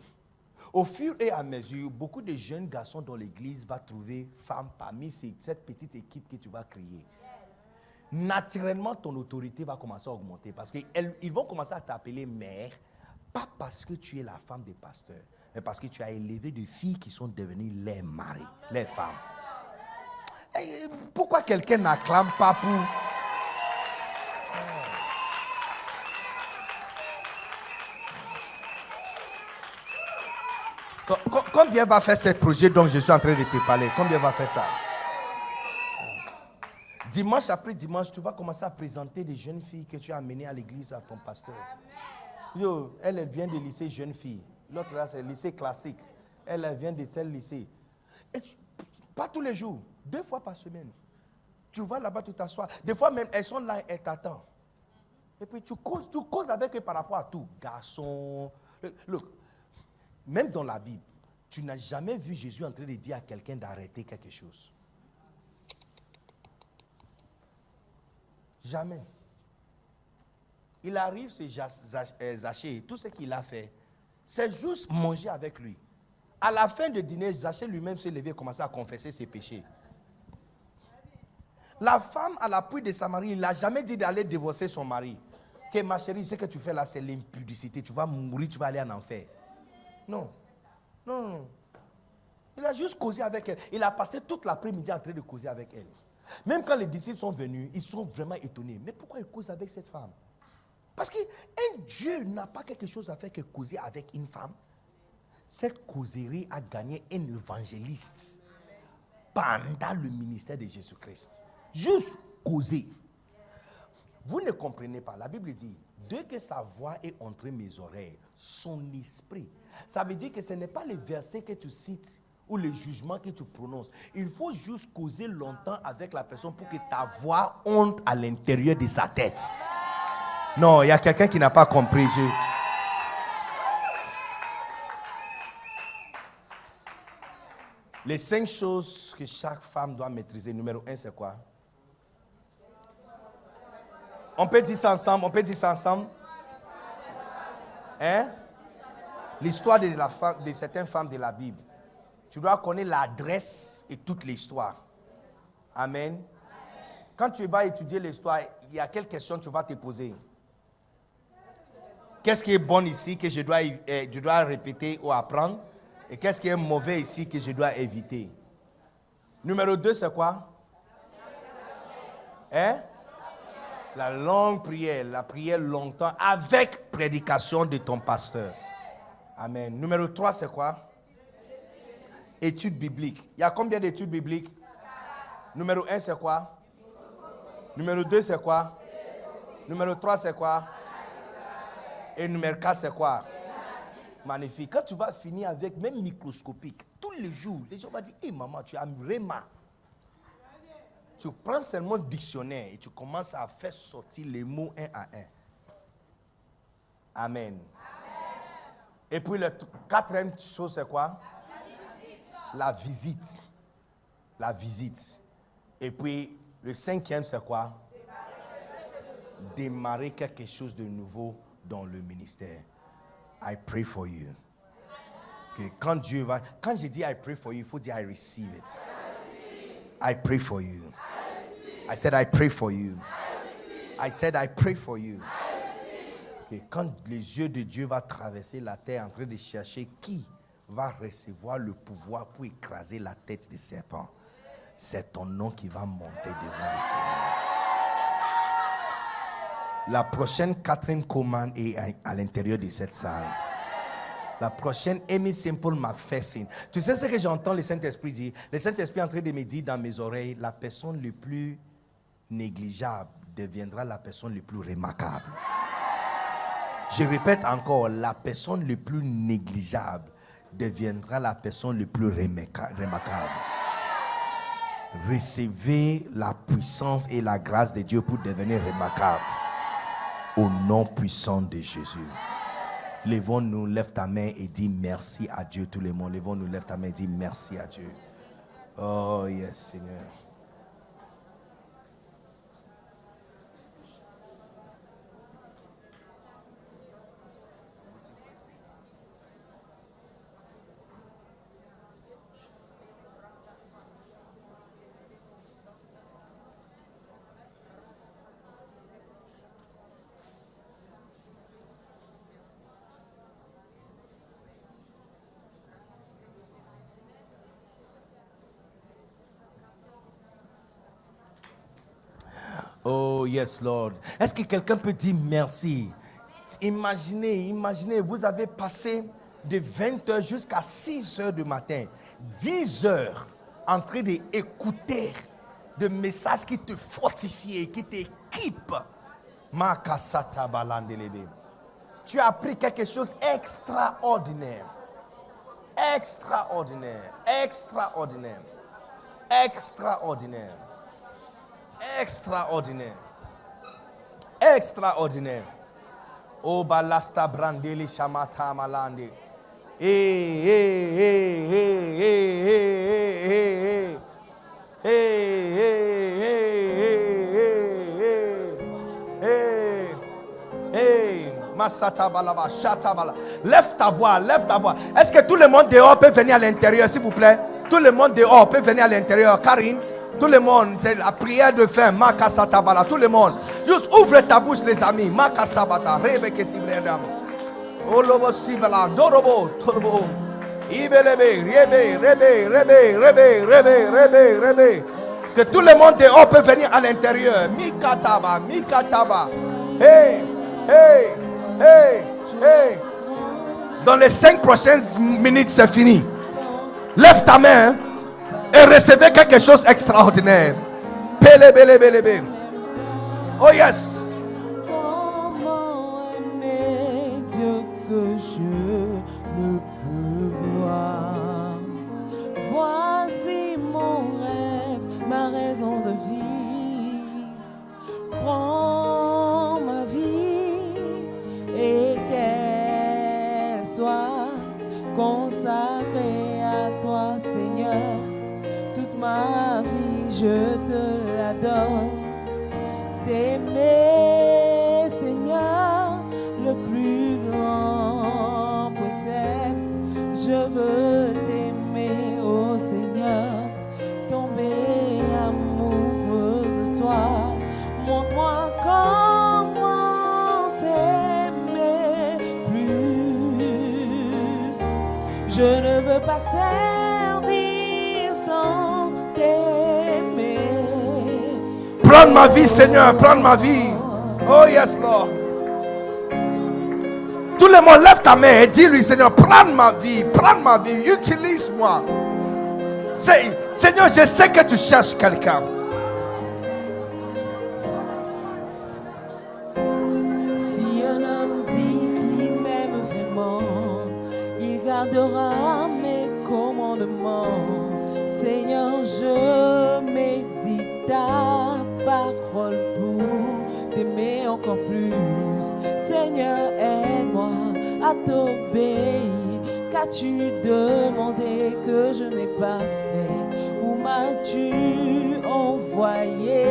Au fur et à mesure, beaucoup de jeunes garçons dans l'église vont trouver femmes parmi cette petite équipe que tu vas créer. Naturellement, ton autorité va commencer à augmenter parce qu'ils vont commencer à t'appeler mère, pas parce que tu es la femme des pasteurs, mais parce que tu as élevé des filles qui sont devenues les maris, les femmes. Et pourquoi quelqu'un n'acclame pas pour... Combien va faire ce projet dont je suis en train de te parler? Combien va faire ça? Dimanche après dimanche, tu vas commencer à présenter des jeunes filles que tu as amenées à l'église à ton pasteur. Yo, elle vient de lycée jeune fille. L'autre là, c'est lycée classique. Elle vient de tel lycée. Et pas tous les jours, 2 fois par semaine. Tu vas là-bas, tu t'assois. Des fois même, elles sont là, elles t'attendent. Et puis tu causes avec eux par rapport à tout. Garçon. Look, même dans la Bible, tu n'as jamais vu Jésus en train de dire à quelqu'un d'arrêter quelque chose. Jamais. Il arrive, c'est Zachée, tout ce qu'il a fait, c'est juste manger avec lui. À la fin du dîner, Zachée lui-même s'est levé et commencé à confesser ses péchés. La femme à la puits de Samarie, il n'a jamais dit d'aller divorcer son mari. Que ma chérie, ce que tu fais là, c'est l'impudicité. Tu vas mourir, tu vas aller en enfer. Non. Non. Il a juste causé avec elle. Il a passé toute l'après-midi en train de causer avec elle. Même quand les disciples sont venus, ils sont vraiment étonnés. Mais pourquoi il cause avec cette femme? Parce qu'un Dieu n'a pas quelque chose à faire que causer avec une femme. Cette causerie a gagné un évangéliste pendant le ministère de Jésus-Christ. Juste causer. Vous ne comprenez pas. La Bible dit, dès que sa voix est entrée mes oreilles, son esprit. Ça veut dire que ce n'est pas les versets que tu cites ou les jugements que tu prononces. Il faut juste causer longtemps avec la personne pour que ta voix entre à l'intérieur de sa tête. Non, il y a quelqu'un qui n'a pas compris. Les 5 choses que chaque femme doit maîtriser. Numéro 1, c'est quoi? On peut dire ça ensemble. Hein? L'histoire de certaines femmes de la Bible. Tu dois connaître l'adresse et toute l'histoire. Amen. Quand tu vas étudier l'histoire, il y a quelles questions tu vas te poser? Qu'est-ce qui est bon ici que je dois répéter ou apprendre? Et qu'est-ce qui est mauvais ici que je dois éviter? Numéro 2, c'est quoi? Hein? La longue prière, la prière longtemps avec prédication de ton pasteur. Amen. Numéro 3, c'est quoi? Études bibliques. Il y a combien d'études bibliques? Numéro 1, c'est quoi? Numéro 2, c'est quoi? Numéro 3, c'est quoi? Et numéro 4, c'est quoi? Magnifique. Quand tu vas finir avec même microscopique, tous les jours, les gens vont dire, hey maman, tu as vraiment. Tu prends seulement le dictionnaire et tu commences à faire sortir les mots un à un. Amen. Et puis la 4e chose, c'est quoi? La visite. La visite. Et puis le 5e, c'est quoi? Démarrer quelque chose de nouveau dans le ministère. I pray for you. Que quand je dis I pray for you, il faut dire I receive it. I pray for you. I said I pray for you. I said I pray for you. Que quand les yeux de Dieu vont traverser la terre en train de chercher qui va recevoir le pouvoir pour écraser la tête des serpents, c'est ton nom qui va monter devant le Seigneur. La prochaine 4e commande est à l'intérieur de cette salle. La prochaine est Amy Simple McPherson. Tu sais ce que j'entends le Saint-Esprit dire? Le Saint-Esprit est en train de me dire dans mes oreilles, la personne le plus négligeable deviendra la personne le plus remarquable. Je répète encore, la personne le plus négligeable deviendra la personne le plus remarquable. Recevez la puissance et la grâce de Dieu pour devenir remarquable. Au nom puissant de Jésus. Lèvons-nous, lève ta main et dis merci à Dieu, tout le monde. Lèvons-nous, lève ta main et dis merci à Dieu. Oh, yes, Seigneur. Oh, yes, Lord. Est-ce que quelqu'un peut dire merci? Imaginez, vous avez passé de 20h jusqu'à 6h du matin, 10 heures en train d'écouter des messages qui te fortifient, qui t'équipent. tu as appris quelque chose extraordinaire. Extraordinaire. Extraordinaire. Extraordinaire. Extraordinaire. Extraordinaire. Oh balasta brandeli shamata malande. Hey, hey, hey, hey, hey, hey, hey, hey, hey, hey, hey, Masata balaba, shata bala. Lève ta voix, lève ta voix. Est-ce que tout le monde dehors peut venir à l'intérieur, s'il vous plaît? Tout le monde dehors peut venir à l'intérieur. Karine, tout le monde, c'est la prière de fin. Makasata bala, tout le monde. Juste ouvre ta bouche, les amis. Makasabata, rebeke sibredam. Olobo sibala, dorobo, torobo. Ibelebe, rebe. Que tout le monde dehors peut venir à l'intérieur. Mikataba. Hey, hey, hey, hey. Dans les 5 prochaines minutes, c'est fini. Lève ta main et recevez quelque chose d'extraordinaire. Pelebelebelebe. Oh yes. Comment aimer Dieu que je ne peux voir. Voici mon rêve, ma raison de vie. Prends ma vie et qu'elle soit consacrée à toi, Seigneur. Toute ma vie, je te la donne. T'aimer, Seigneur, le plus grand précepte. Je veux t'aimer, ô Seigneur, tomber amoureuse de toi. Montre-moi comment t'aimer plus. Je ne veux pas servir sans t'aimer. Prends ma vie, Seigneur, prends ma vie. Oh yes, Lord. Tout le monde lève ta main et dis-lui, Seigneur, prends ma vie, utilise-moi. Seigneur, je sais que tu cherches quelqu'un. Si un homme dit qu'il m'aime vraiment, il gardera mes commandements. Seigneur, je médite ta parole pour t'aimer encore plus. Seigneur, aide-moi à t'obéir. Qu'as-tu demandé que je n'ai pas fait? Où m'as-tu envoyé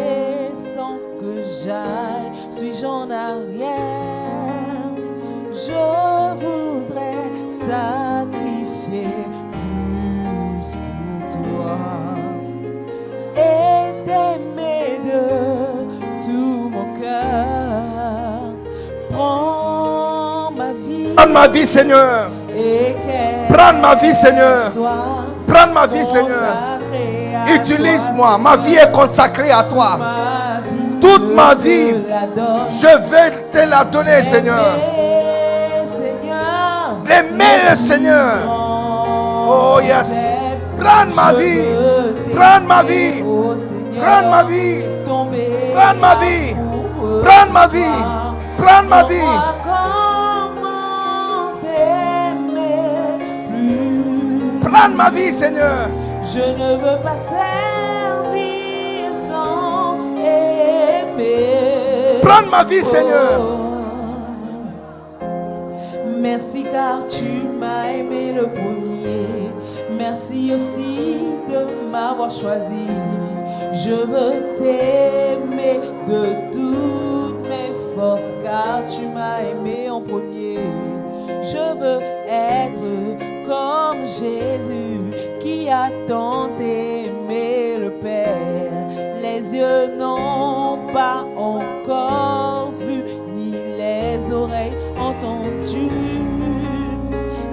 sans que j'aille? Suis-je en arrière? Je voudrais sacrifier plus pour toi et t'aimer de tout mon cœur. Prends ma vie. Prends ma vie, Seigneur. Prends ma vie, Seigneur. Prends ma vie, Seigneur. Utilise-moi. Ma vie est consacrée à toi. Toute ma vie, je vais te la donner, Seigneur. Aimer le Seigneur. Oh yes. Prends ma vie. Prends ma vie. Prends ma vie. Prends ma vie. Prends ma vie. Prends ma vie. Prends ma vie, Seigneur. Je ne veux pas servir sans aimer. Prends ma vie, Seigneur. Merci car tu m'as aimé le premier. Merci aussi de m'avoir choisi. Je veux t'aimer de toutes mes forces car tu m'as aimé en premier. Je veux être comme Jésus qui a tant aimé le Père. Les yeux n'ont pas encore vu, ni les oreilles entendu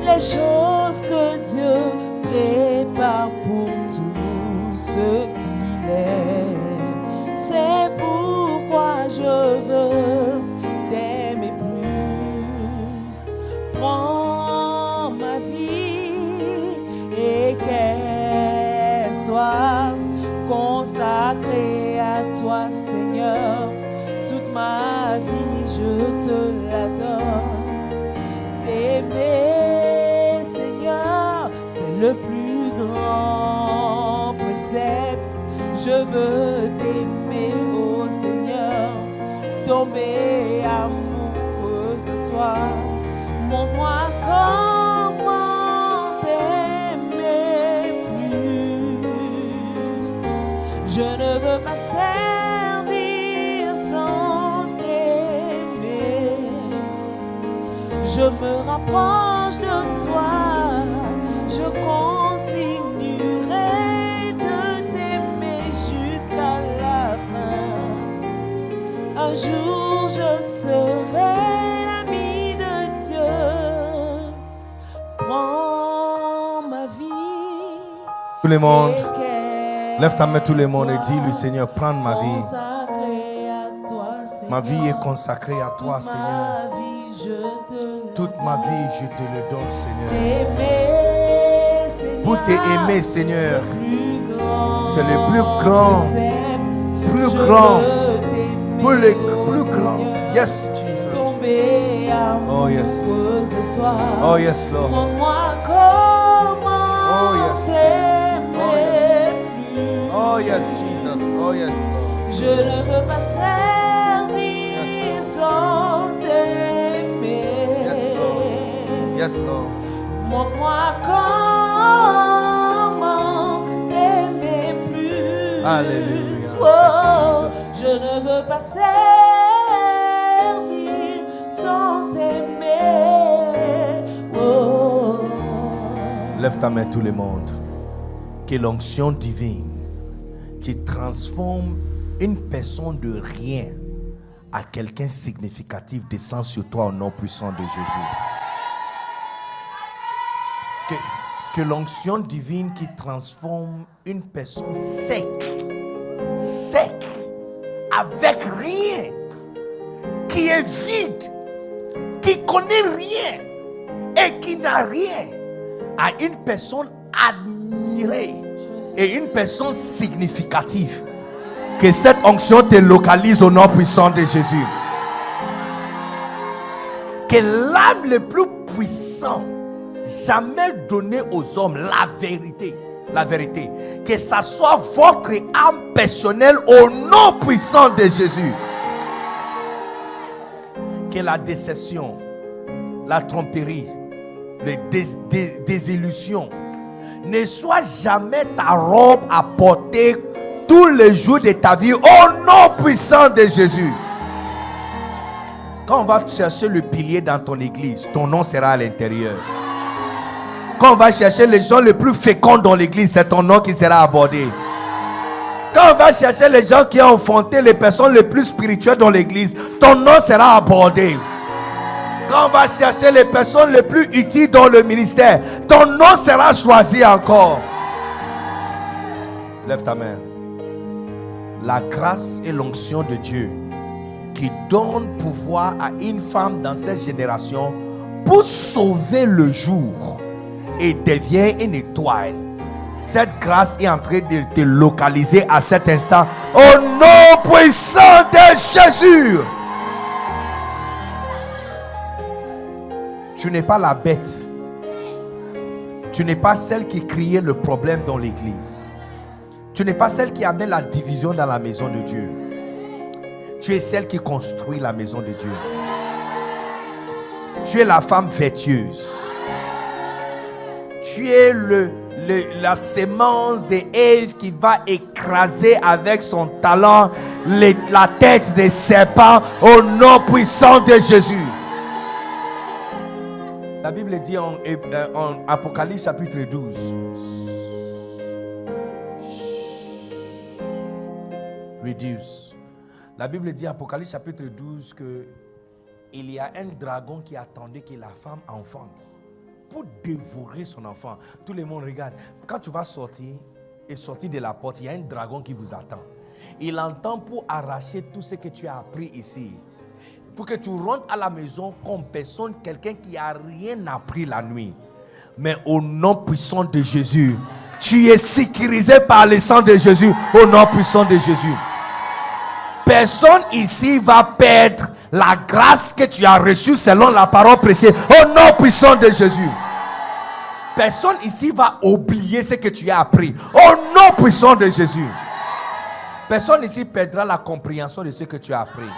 les choses que Dieu prépare pour tous ceux qu'il aime. C'est pourquoi je veux t'aimer plus. Prends ma vie et qu'elle soit consacrée à toi, Seigneur. Toute ma vie, je te la donne. le plus grand précepte. Je veux t'aimer, ô Seigneur, tomber amoureuse de toi. Montre-moi comment t'aimer plus. Je ne veux pas servir sans t'aimer. Je me rapproche de toi. Je continuerai de t'aimer jusqu'à la fin. Un jour je serai l'ami de Dieu. Prends ma vie. Tout le monde, et qu'elle lève ta main, tout le monde, et dis-lui, Seigneur, prends ma vie. consacrée à toi, Ma vie Seigneur. est consacrée à toi, Toute Seigneur. ma vie, je te Toute ma vie, je te le donne, Seigneur. t'aimer, Seigneur. Pour t'aimer, Seigneur. Le plus grand C'est le plus grand. précepte. Plus Je grand. veux t'aimer, Pour le ô plus grand. Seigneur. Yes, Jesus. Tomber Oh, yes. amoureuse de toi. Oh, yes, Lord. Montre-moi comment Oh, yes. t'aimer plus. Oh, yes, Jesus. Oh, yes, Lord. Je ne veux pas servir Yes, Lord. sans t'aimer. Yes, Lord. Yes, Lord. Montre-moi comment t'aimer plus. Alléluia. Oh, Thank you, Jesus. je ne veux pas servir sans t'aimer. Oh. Lève ta main, tout le monde. Que l'onction divine qui transforme une personne de rien à quelqu'un significatif descend sur toi au nom puissant de Jésus. Que l'onction divine qui transforme une personne sec, avec rien, qui est vide, qui connaît rien et qui n'a rien, à une personne admirée et une personne significative. Que cette onction te localise au nom puissant de Jésus. Que l'âme le plus puissant jamais donné aux hommes, la vérité, que ça soit votre âme personnelle au nom puissant de Jésus. Que la déception, la tromperie, les désillusions ne soit jamais ta robe à porter tous les jours de ta vie au nom puissant de Jésus. Quand on va chercher le pilier dans ton église, ton nom sera à l'intérieur. Quand on va chercher les gens les plus féconds dans l'église, c'est ton nom qui sera abordé. Quand on va chercher les gens qui ont enfanté les personnes les plus spirituelles dans l'église, ton nom sera abordé. Quand on va chercher les personnes les plus utiles dans le ministère, ton nom sera choisi encore. Lève ta main. La grâce et l'onction de Dieu qui donne pouvoir à une femme dans cette génération pour sauver le jour et devient une étoile. Cette grâce est en train de te localiser à cet instant au nom puissant de Jésus. Tu n'es pas la bête. Tu n'es pas celle qui criait le problème dans l'église. Tu n'es pas celle qui amène la division dans la maison de Dieu. Tu es celle qui construit la maison de Dieu. Tu es la femme vertueuse. Tu es la sémence d'Ève qui va écraser avec son talent la tête des serpents au nom puissant de Jésus. La Bible dit en Apocalypse chapitre 12. Reduce. La Bible dit Apocalypse chapitre 12 que il y a un dragon qui attendait que la femme enfante pour dévorer son enfant. Tout le monde regarde. Quand tu vas sortir de la porte, il y a un dragon qui vous attend. Il entend pour arracher tout ce que tu as appris ici. Pour que tu rentres à la maison comme personne, quelqu'un qui n'a rien appris la nuit. Mais au nom puissant de Jésus, tu es sécurisé par le sang de Jésus. Au nom puissant de Jésus. Personne ici va perdre la grâce que tu as reçue selon la parole prêchée. Au nom puissant de Jésus. Personne ici va oublier ce que tu as appris. Au nom puissant de Jésus. Personne ici perdra la compréhension de ce que tu as appris.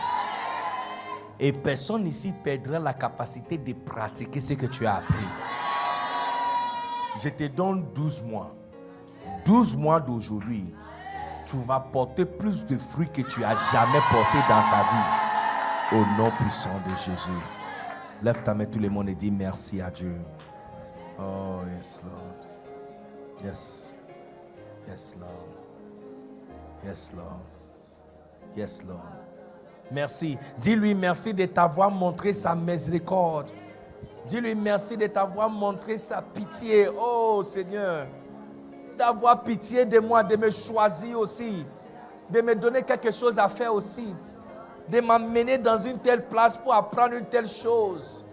Et personne ici perdra la capacité de pratiquer ce que tu as appris. Je te donne 12 mois. 12 mois d'aujourd'hui, tu vas porter plus de fruits que tu as jamais porté dans ta vie. Au nom puissant de Jésus. Lève ta main tout le monde et dis merci à Dieu. Oh, yes, Lord. Yes. Yes, Lord. Yes, Lord. Yes, Lord. Merci. Dis-lui merci de t'avoir montré sa miséricorde. Dis-lui merci de t'avoir montré sa pitié. Oh, Seigneur. D'avoir pitié de moi, de me choisir aussi. De me donner quelque chose à faire aussi. De m'amener dans une telle place pour apprendre une telle chose.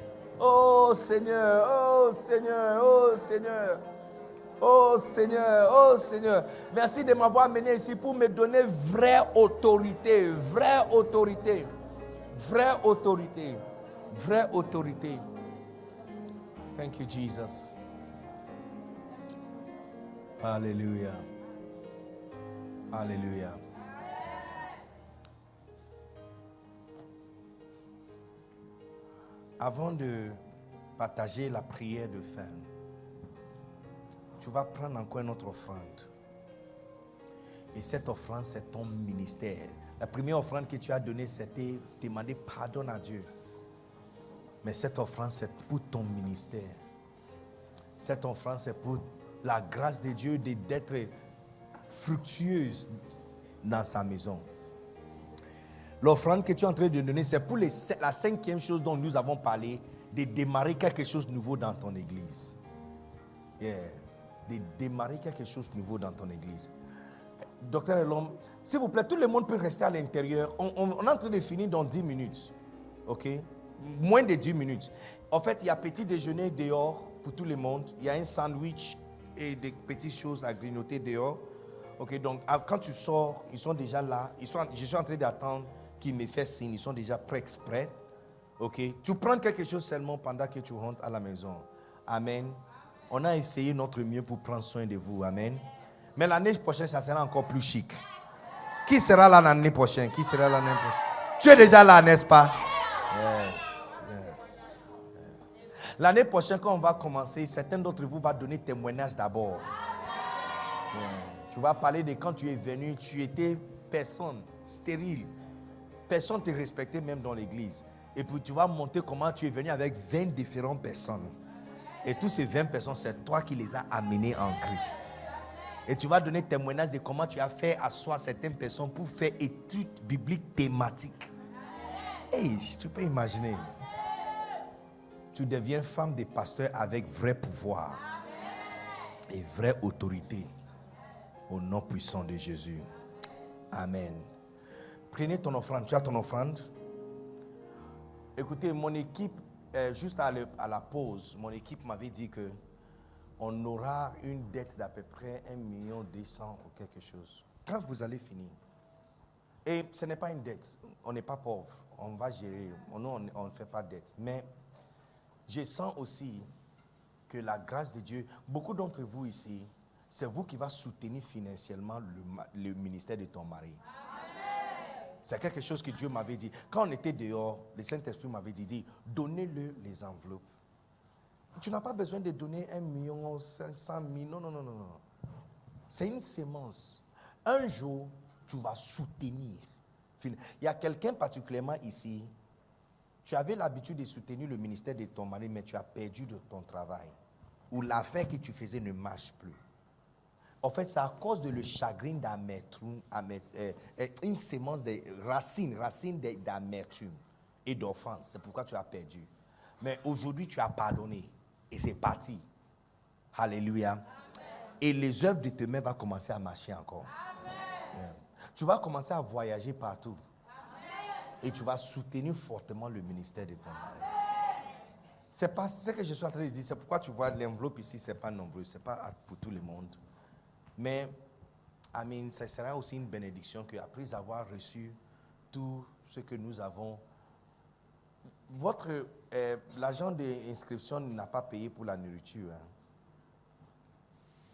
Oh Seigneur, oh Seigneur, oh Seigneur, oh Seigneur, oh Seigneur. Merci de m'avoir amené ici pour me donner vraie autorité, vraie autorité, vraie autorité, vraie autorité. Thank you, Jesus. Alléluia. Alléluia. Avant de partager la prière de fin, tu vas prendre encore une autre offrande. Et cette offrande, c'est ton ministère. La première offrande que tu as donnée, c'était demander pardon à Dieu. Mais cette offrande, c'est pour ton ministère. Cette offrande, c'est pour la grâce de Dieu d'être fructueuse dans sa maison. L'offrande que tu es en train de donner, c'est pour la cinquième chose dont nous avons parlé, de démarrer quelque chose de nouveau dans ton église. Yeah. De démarrer quelque chose de nouveau dans ton église. Docteur Elom, s'il vous plaît, tout le monde peut rester à l'intérieur. On est en train de finir dans 10 minutes. OK? Moins de 10 minutes. En fait, il y a petit déjeuner dehors pour tout le monde. Il y a un sandwich et des petites choses à grignoter dehors. OK? Donc, quand tu sors, ils sont déjà là. Je suis en train d'attendre qu'ils me fassent signe. Ils sont déjà prêts exprès. OK? Tu prends quelque chose seulement pendant que tu rentres à la maison. Amen. On a essayé notre mieux pour prendre soin de vous. Amen. Mais l'année prochaine, ça sera encore plus chic. Qui sera là l'année prochaine? Qui sera là l'année prochaine? Tu es déjà là, n'est-ce pas? Yes, yes, yes. L'année prochaine, quand on va commencer, certains d'entre vous vont donner témoignage d'abord. Yeah. Tu vas parler de quand tu es venu, tu étais personne, stérile. Personne ne te respectait même dans l'église. Et puis tu vas monter comment tu es venu avec 20 différentes personnes. Et tous ces 20 personnes, c'est toi qui les as amenées en Christ. Et tu vas donner témoignage de comment tu as fait asseoir certaines personnes pour faire études bibliques thématiques. Hey, tu peux imaginer. Tu deviens femme de pasteur avec vrai pouvoir et vraie autorité. Au nom puissant de Jésus. Amen. Prenez ton offrande. Tu as ton offrande? Écoutez, mon équipe, juste à la pause, mon équipe m'avait dit que on aura une dette d'à peu près 1,2 million ou quelque chose. Quand vous allez finir. Et ce n'est pas une dette. On n'est pas pauvre. On va gérer. On ne fait pas de dette. Mais je sens aussi que la grâce de Dieu, beaucoup d'entre vous ici, c'est vous qui va soutenir financièrement le ministère de ton mari. C'est quelque chose que Dieu m'avait dit. Quand on était dehors, le Saint-Esprit m'avait dit, donnez-le les enveloppes. Tu n'as pas besoin de donner 1,5 million. Non. C'est une sémence. Un jour, tu vas soutenir. Il y a quelqu'un particulièrement ici, tu avais l'habitude de soutenir le ministère de ton mari, mais tu as perdu de ton travail. Ou l'affaire que tu faisais ne marche plus. En fait, c'est à cause de le chagrin d'amertume, une sémence de racines d'amertume et d'offense. C'est pourquoi tu as perdu. Mais aujourd'hui, tu as pardonné. Et c'est parti. Alléluia. Amen. Et les œuvres de tes mains vont commencer à marcher encore. Yeah. Tu vas commencer à voyager partout. Amen. Et tu vas soutenir fortement le ministère de ton mari. C'est pas ce que je suis en train de dire. C'est pourquoi tu vois l'enveloppe ici, c'est pas nombreux. C'est pas pour tout le monde. Mais, amen, ce sera aussi une bénédiction qu'après avoir reçu tout ce que nous avons, l'agent d'inscription n'a pas payé pour la nourriture. Hein.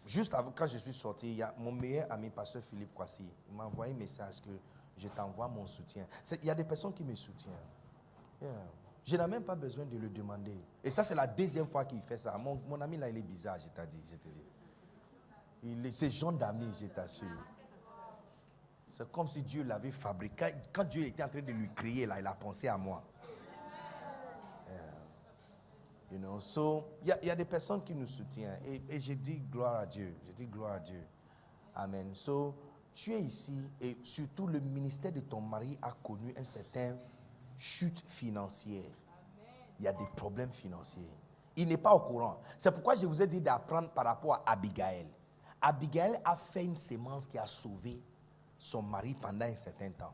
Juste avant, quand je suis sorti, il y a mon meilleur ami, pasteur Philippe Kwasi, il m'a envoyé un message que je t'envoie mon soutien. Il y a des personnes qui me soutiennent. Yeah. Je n'ai même pas besoin de le demander. Et ça, c'est la deuxième fois qu'il fait ça. Mon ami là, il est bizarre, je te dis. C'est genre d'ami, je t'assure. C'est comme si Dieu l'avait fabriqué. Quand Dieu était en train de lui créer, là, il a pensé à moi. You know, so, il y a des personnes qui nous soutiennent. Et je dis gloire à Dieu. Je dis gloire à Dieu. Amen. So, tu es ici et surtout le ministère de ton mari a connu un certain chute financière. Il y a des problèmes financiers. Il n'est pas au courant. C'est pourquoi je vous ai dit d'apprendre par rapport à Abigail. Abigail a fait une sémence qui a sauvé son mari pendant un certain temps.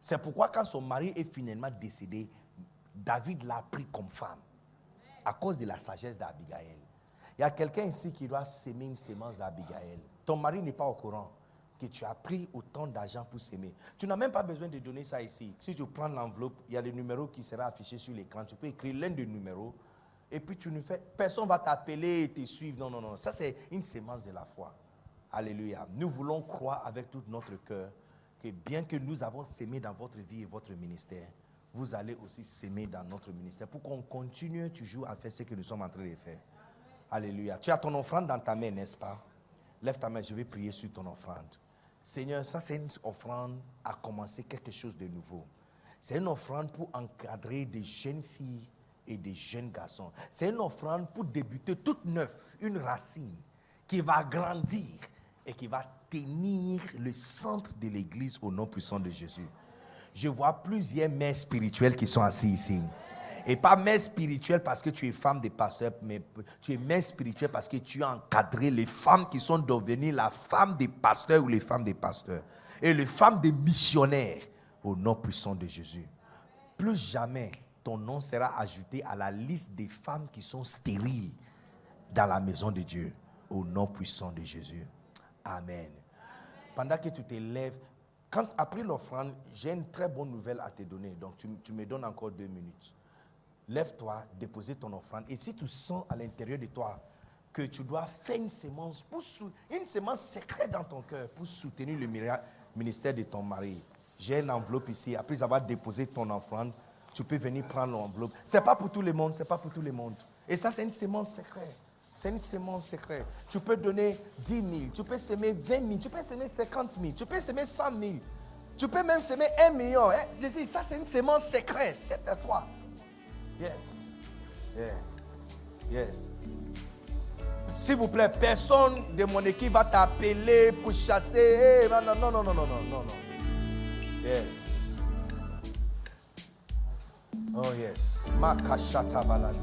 C'est pourquoi quand son mari est finalement décédé, David l'a pris comme femme. À cause de la sagesse d'Abigail. Il y a quelqu'un ici qui doit s'aimer une sémence d'Abigail. Ton mari n'est pas au courant que tu as pris autant d'argent pour s'aimer. Tu n'as même pas besoin de donner ça ici. Si tu prends l'enveloppe, il y a le numéro qui sera affiché sur l'écran. Tu peux écrire l'un des numéros. Et puis tu ne fais... Personne ne va t'appeler et te suivre. Non, non, non. Ça, c'est une sémence de la foi. Alléluia. Nous voulons croire avec tout notre cœur que bien que nous avons sémé dans votre vie et votre ministère, vous allez aussi s'aimer dans notre ministère pour qu'on continue toujours à faire ce que nous sommes en train de faire. Alléluia. Tu as ton offrande dans ta main, n'est-ce pas? Lève ta main, je vais prier sur ton offrande. Seigneur, ça c'est une offrande à commencer quelque chose de nouveau. C'est une offrande pour encadrer des jeunes filles et des jeunes garçons. C'est une offrande pour débuter toute neuve, une racine qui va grandir et qui va tenir le centre de l'église au nom puissant de Jésus. Je vois plusieurs mères spirituelles qui sont assises ici. Et pas mère spirituelle parce que tu es femme de pasteur, mais tu es mère spirituelle parce que tu as encadré les femmes qui sont devenues la femme des pasteurs ou les femmes des pasteurs. Et les femmes des missionnaires au nom puissant de Jésus. Plus jamais ton nom sera ajouté à la liste des femmes qui sont stériles dans la maison de Dieu. Au nom puissant de Jésus. Amen. Pendant que tu te lèves, après l'offrande, j'ai une très bonne nouvelle à te donner. Donc, tu me donnes encore 2 minutes. Lève-toi, dépose ton offrande. Et si tu sens à l'intérieur de toi que tu dois faire une sémence, une sémence secrète dans ton cœur pour soutenir le ministère de ton mari, j'ai une enveloppe ici. Après avoir déposé ton offrande, tu peux venir prendre l'enveloppe. Ce n'est pas pour tout le monde, c'est pas pour tout le monde. Et ça, c'est une sémence secrète. C'est une sémence secrète. Tu peux donner 10 000, tu peux s'aimer 20 000, tu peux s'aimer 50 000, tu peux s'aimer 100 000, tu peux même s'aimer 1 million. Je dis, ça c'est une sémence secrète, cette histoire. Yes, yes, yes. S'il vous plaît, personne de mon équipe va t'appeler pour chasser. Non, non, non, non, non, non, non. Yes. Oh yes. Makashata balade.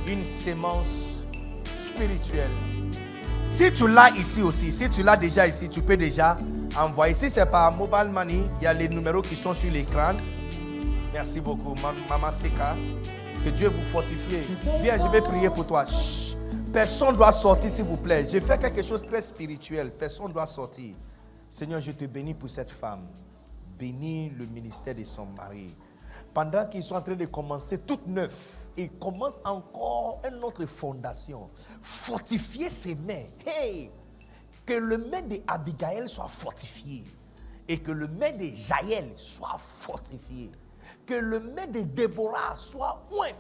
Une sémence spirituelle. Si tu l'as ici aussi, si tu l'as déjà ici, tu peux déjà envoyer. Si c'est par mobile money, il y a les numéros qui sont sur l'écran. Merci beaucoup, Maman Seka. Que Dieu vous fortifie. Viens, je vais prier pour toi. Chut. Personne ne doit sortir, s'il vous plaît. J'ai fait quelque chose de très spirituel. Personne ne doit sortir. Seigneur, je te bénis pour cette femme. Bénis le ministère de son mari. Pendant qu'ils sont en train de commencer toute neuve, ils commencent encore une autre fondation. Fortifier ses mains. Hey! Que le main d'Abigail soit fortifié. Et que le main de Jaël soit fortifié. Que le main de Déborah soit oint.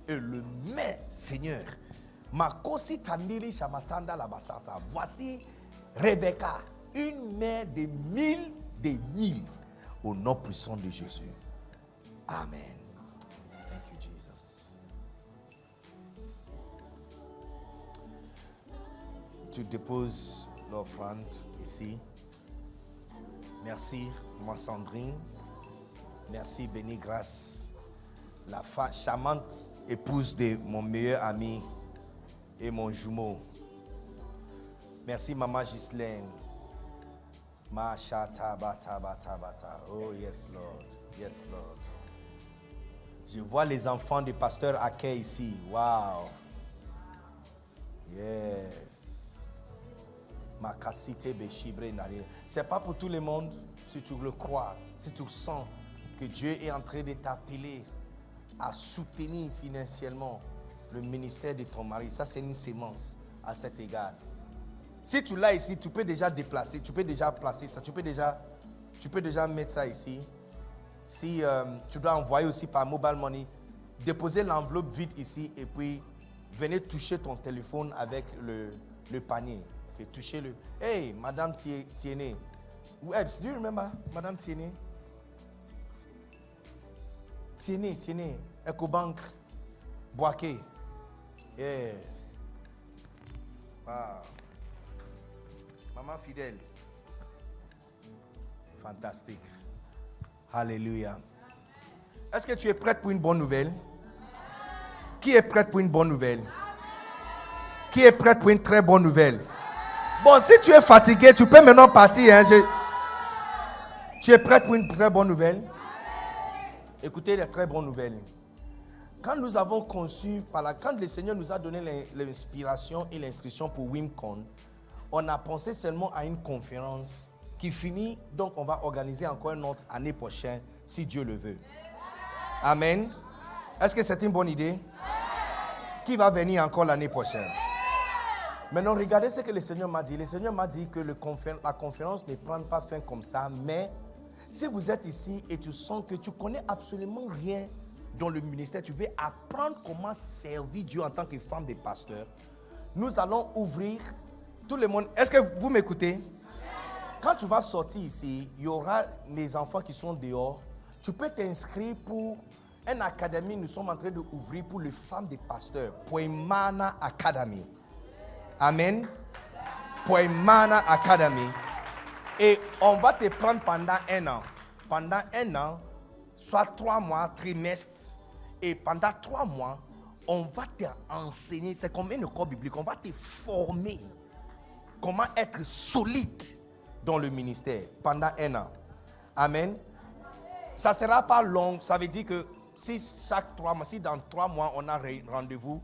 Et le main, Seigneur, Makosi Tandiri Shamatanda Labasata. Voici Rebecca, une mère de 1000 des 1000. Au nom puissant de Jésus. Amen. Thank you, Jesus. Tu déposes l'offrande ici. Merci, moi Sandrine. Merci, bénie grâce. La charmante épouse de mon meilleur ami et mon jumeau. Merci, maman Ghislaine. Oh, yes, Lord. Yes, Lord. Je vois les enfants du pasteur Akay ici. Wow. Yes. C'est pas pour tout le monde. Si tu le crois, si tu sens que Dieu est en train de t'appeler à soutenir financièrement le ministère de ton mari. Ça, c'est une sémence à cet égard. Si tu l'as ici, tu peux déjà déplacer, tu peux déjà placer ça, tu peux déjà mettre ça ici. Si tu dois envoyer aussi par mobile money, déposer l'enveloppe vide ici et puis venez toucher ton téléphone avec le panier. Okay, touchez-le. Hey, Madame Tiene. Webs, do you remember Madame Tiene? Tiene. EcoBank. Boaké. Yeah. Wow. Maman fidèle. Fantastique. Alléluia. Est-ce que tu es prête pour une bonne nouvelle? Qui est prête pour une bonne nouvelle? Qui est prête pour une très bonne nouvelle? Bon, si tu es fatigué, tu peux maintenant partir. Hein? Tu es prête pour une très bonne nouvelle? Écoutez les très bonnes nouvelles. Quand nous avons conçu, quand le Seigneur nous a donné l'inspiration et l'instruction pour Wimcon, on a pensé seulement à une conférence qui finit. Donc, on va organiser encore une autre année prochaine, si Dieu le veut. Amen. Est-ce que c'est une bonne idée? Qui va venir encore l'année prochaine? Maintenant, regardez ce que le Seigneur m'a dit. Le Seigneur m'a dit que la conférence ne prend pas fin comme ça, mais si vous êtes ici et tu sens que tu connais absolument rien dans le ministère, tu veux apprendre comment servir Dieu en tant que femme de pasteur, nous allons ouvrir tout le monde. Est-ce que vous m'écoutez? Quand tu vas sortir ici, il y aura les enfants qui sont dehors. Tu peux t'inscrire pour une académie. Nous sommes en train d'ouvrir pour les femmes des pasteurs. Poimana Academy. Amen. Poimana Academy. Et on va te prendre pendant un an. Pendant un an, soit 3 mois, trimestre. Et pendant 3 mois, on va t'enseigner. C'est comme une école biblique. On va te former. Comment être solide dans le ministère pendant un an. Amen. Ça ne sera pas long. Ça veut dire que si dans 3 mois on a rendez-vous,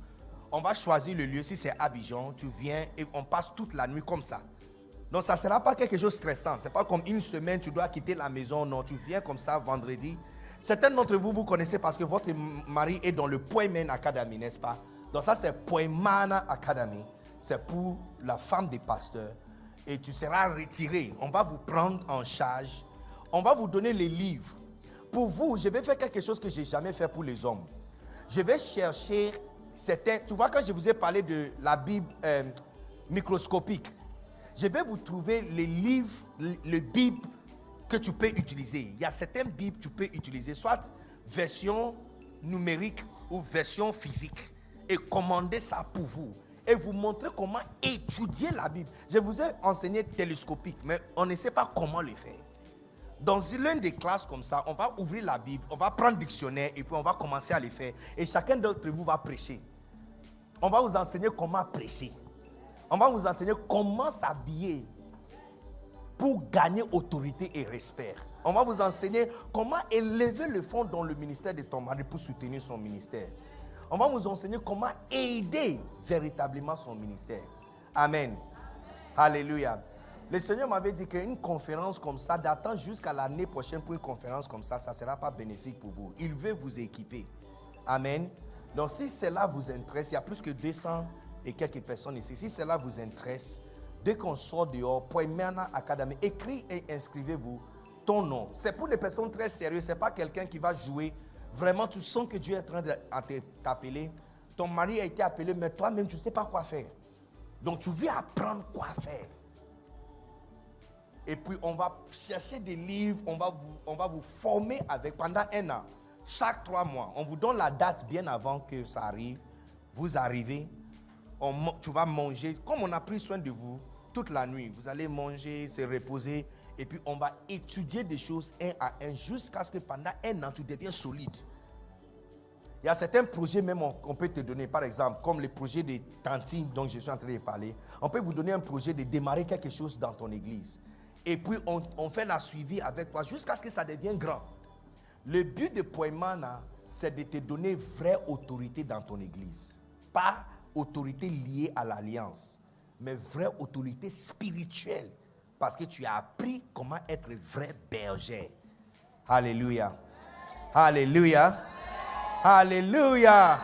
on va choisir le lieu. Si c'est Abidjan, tu viens et on passe toute la nuit comme ça. Donc ça ne sera pas quelque chose de stressant. Ce n'est pas comme une semaine, tu dois quitter la maison. Non, tu viens comme ça vendredi. Certains d'entre vous, vous connaissez parce que votre mari est dans le Poimen Academy, n'est-ce pas? Donc ça, c'est Poimana Academy. C'est pour la femme des pasteurs. Et tu seras retiré. On va vous prendre en charge. On va vous donner les livres. Pour vous, je vais faire quelque chose que je n'ai jamais fait pour les hommes. Je vais chercher certains... Tu vois, quand je vous ai parlé de la Bible microscopique, je vais vous trouver les livres, le Bible que tu peux utiliser. Il y a certaines Bibles que tu peux utiliser, soit version numérique ou version physique. Et commander ça pour vous. Et vous montrer comment étudier la Bible. Je vous ai enseigné télescopique, mais on ne sait pas comment le faire. Dans l'une des classes comme ça, on va ouvrir la Bible, on va prendre le dictionnaire et puis on va commencer à le faire. Et chacun d'entre vous va prêcher. On va vous enseigner comment prêcher. On va vous enseigner comment s'habiller pour gagner autorité et respect. On va vous enseigner comment élever le fonds dans le ministère de ton mari pour soutenir son ministère. On va vous enseigner comment aider véritablement son ministère. Amen. Alléluia. Le Seigneur m'avait dit qu'une conférence comme ça, d'attendre jusqu'à l'année prochaine pour une conférence comme ça, ça ne sera pas bénéfique pour vous. Il veut vous équiper. Amen. Donc si cela vous intéresse, il y a plus que 200 et quelques personnes ici. Si cela vous intéresse, dès qu'on sort dehors, Poimana Academy, écrivez et inscrivez-vous ton nom. C'est pour les personnes très sérieuses. Ce n'est pas quelqu'un qui va jouer. Vraiment, tu sens que Dieu est en train de t'appeler. Ton mari a été appelé, mais toi-même, tu ne sais pas quoi faire. Donc, tu veux apprendre quoi faire. Et puis, on va chercher des livres, on va vous former avec pendant un an. Chaque 3 mois, on vous donne la date bien avant que ça arrive. Vous arrivez, tu vas manger. Comme on a pris soin de vous toute la nuit, vous allez manger, se reposer. Et puis, on va étudier des choses un à un jusqu'à ce que pendant un an, tu deviens solide. Il y a certains projets même qu'on peut te donner, par exemple, comme le projet de Tantine dont je suis en train de parler. On peut vous donner un projet de démarrer quelque chose dans ton église. Et puis, on fait la suivi avec toi jusqu'à ce que ça devienne grand. Le but de Poimana, c'est de te donner vraie autorité dans ton église. Pas autorité liée à l'alliance, mais vraie autorité spirituelle. Parce que tu as appris comment être vrai berger. Alléluia. Alléluia. Alléluia.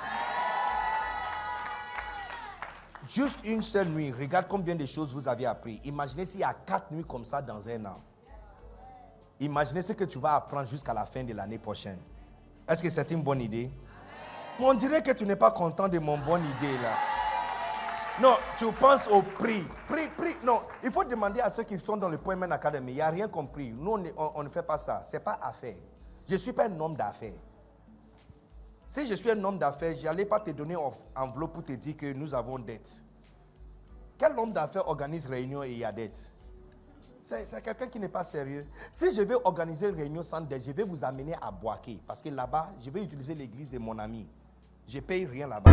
Juste une seule nuit, regarde combien de choses vous avez appris. Imaginez s'il y a 4 nuits comme ça dans un an. Imaginez ce que tu vas apprendre jusqu'à la fin de l'année prochaine. Est-ce que c'est une bonne idée? Mais on dirait que tu n'es pas content de mon bonne idée là. Non, tu penses au prix. Prix. Non, il faut demander à ceux qui sont dans le Point Men Academy. Il n'y a rien compris. Nous, on ne fait pas ça. Ce n'est pas affaire. Je ne suis pas un homme d'affaires. Si je suis un homme d'affaires, je n'allais pas te donner une enveloppe pour te dire que nous avons dette. Quel homme d'affaires organise réunion et il y a dette? C'est quelqu'un qui n'est pas sérieux. Si je vais organiser une réunion sans dette, je vais vous amener à Boaké. Parce que là-bas, je vais utiliser l'église de mon ami. Je ne paye rien là-bas.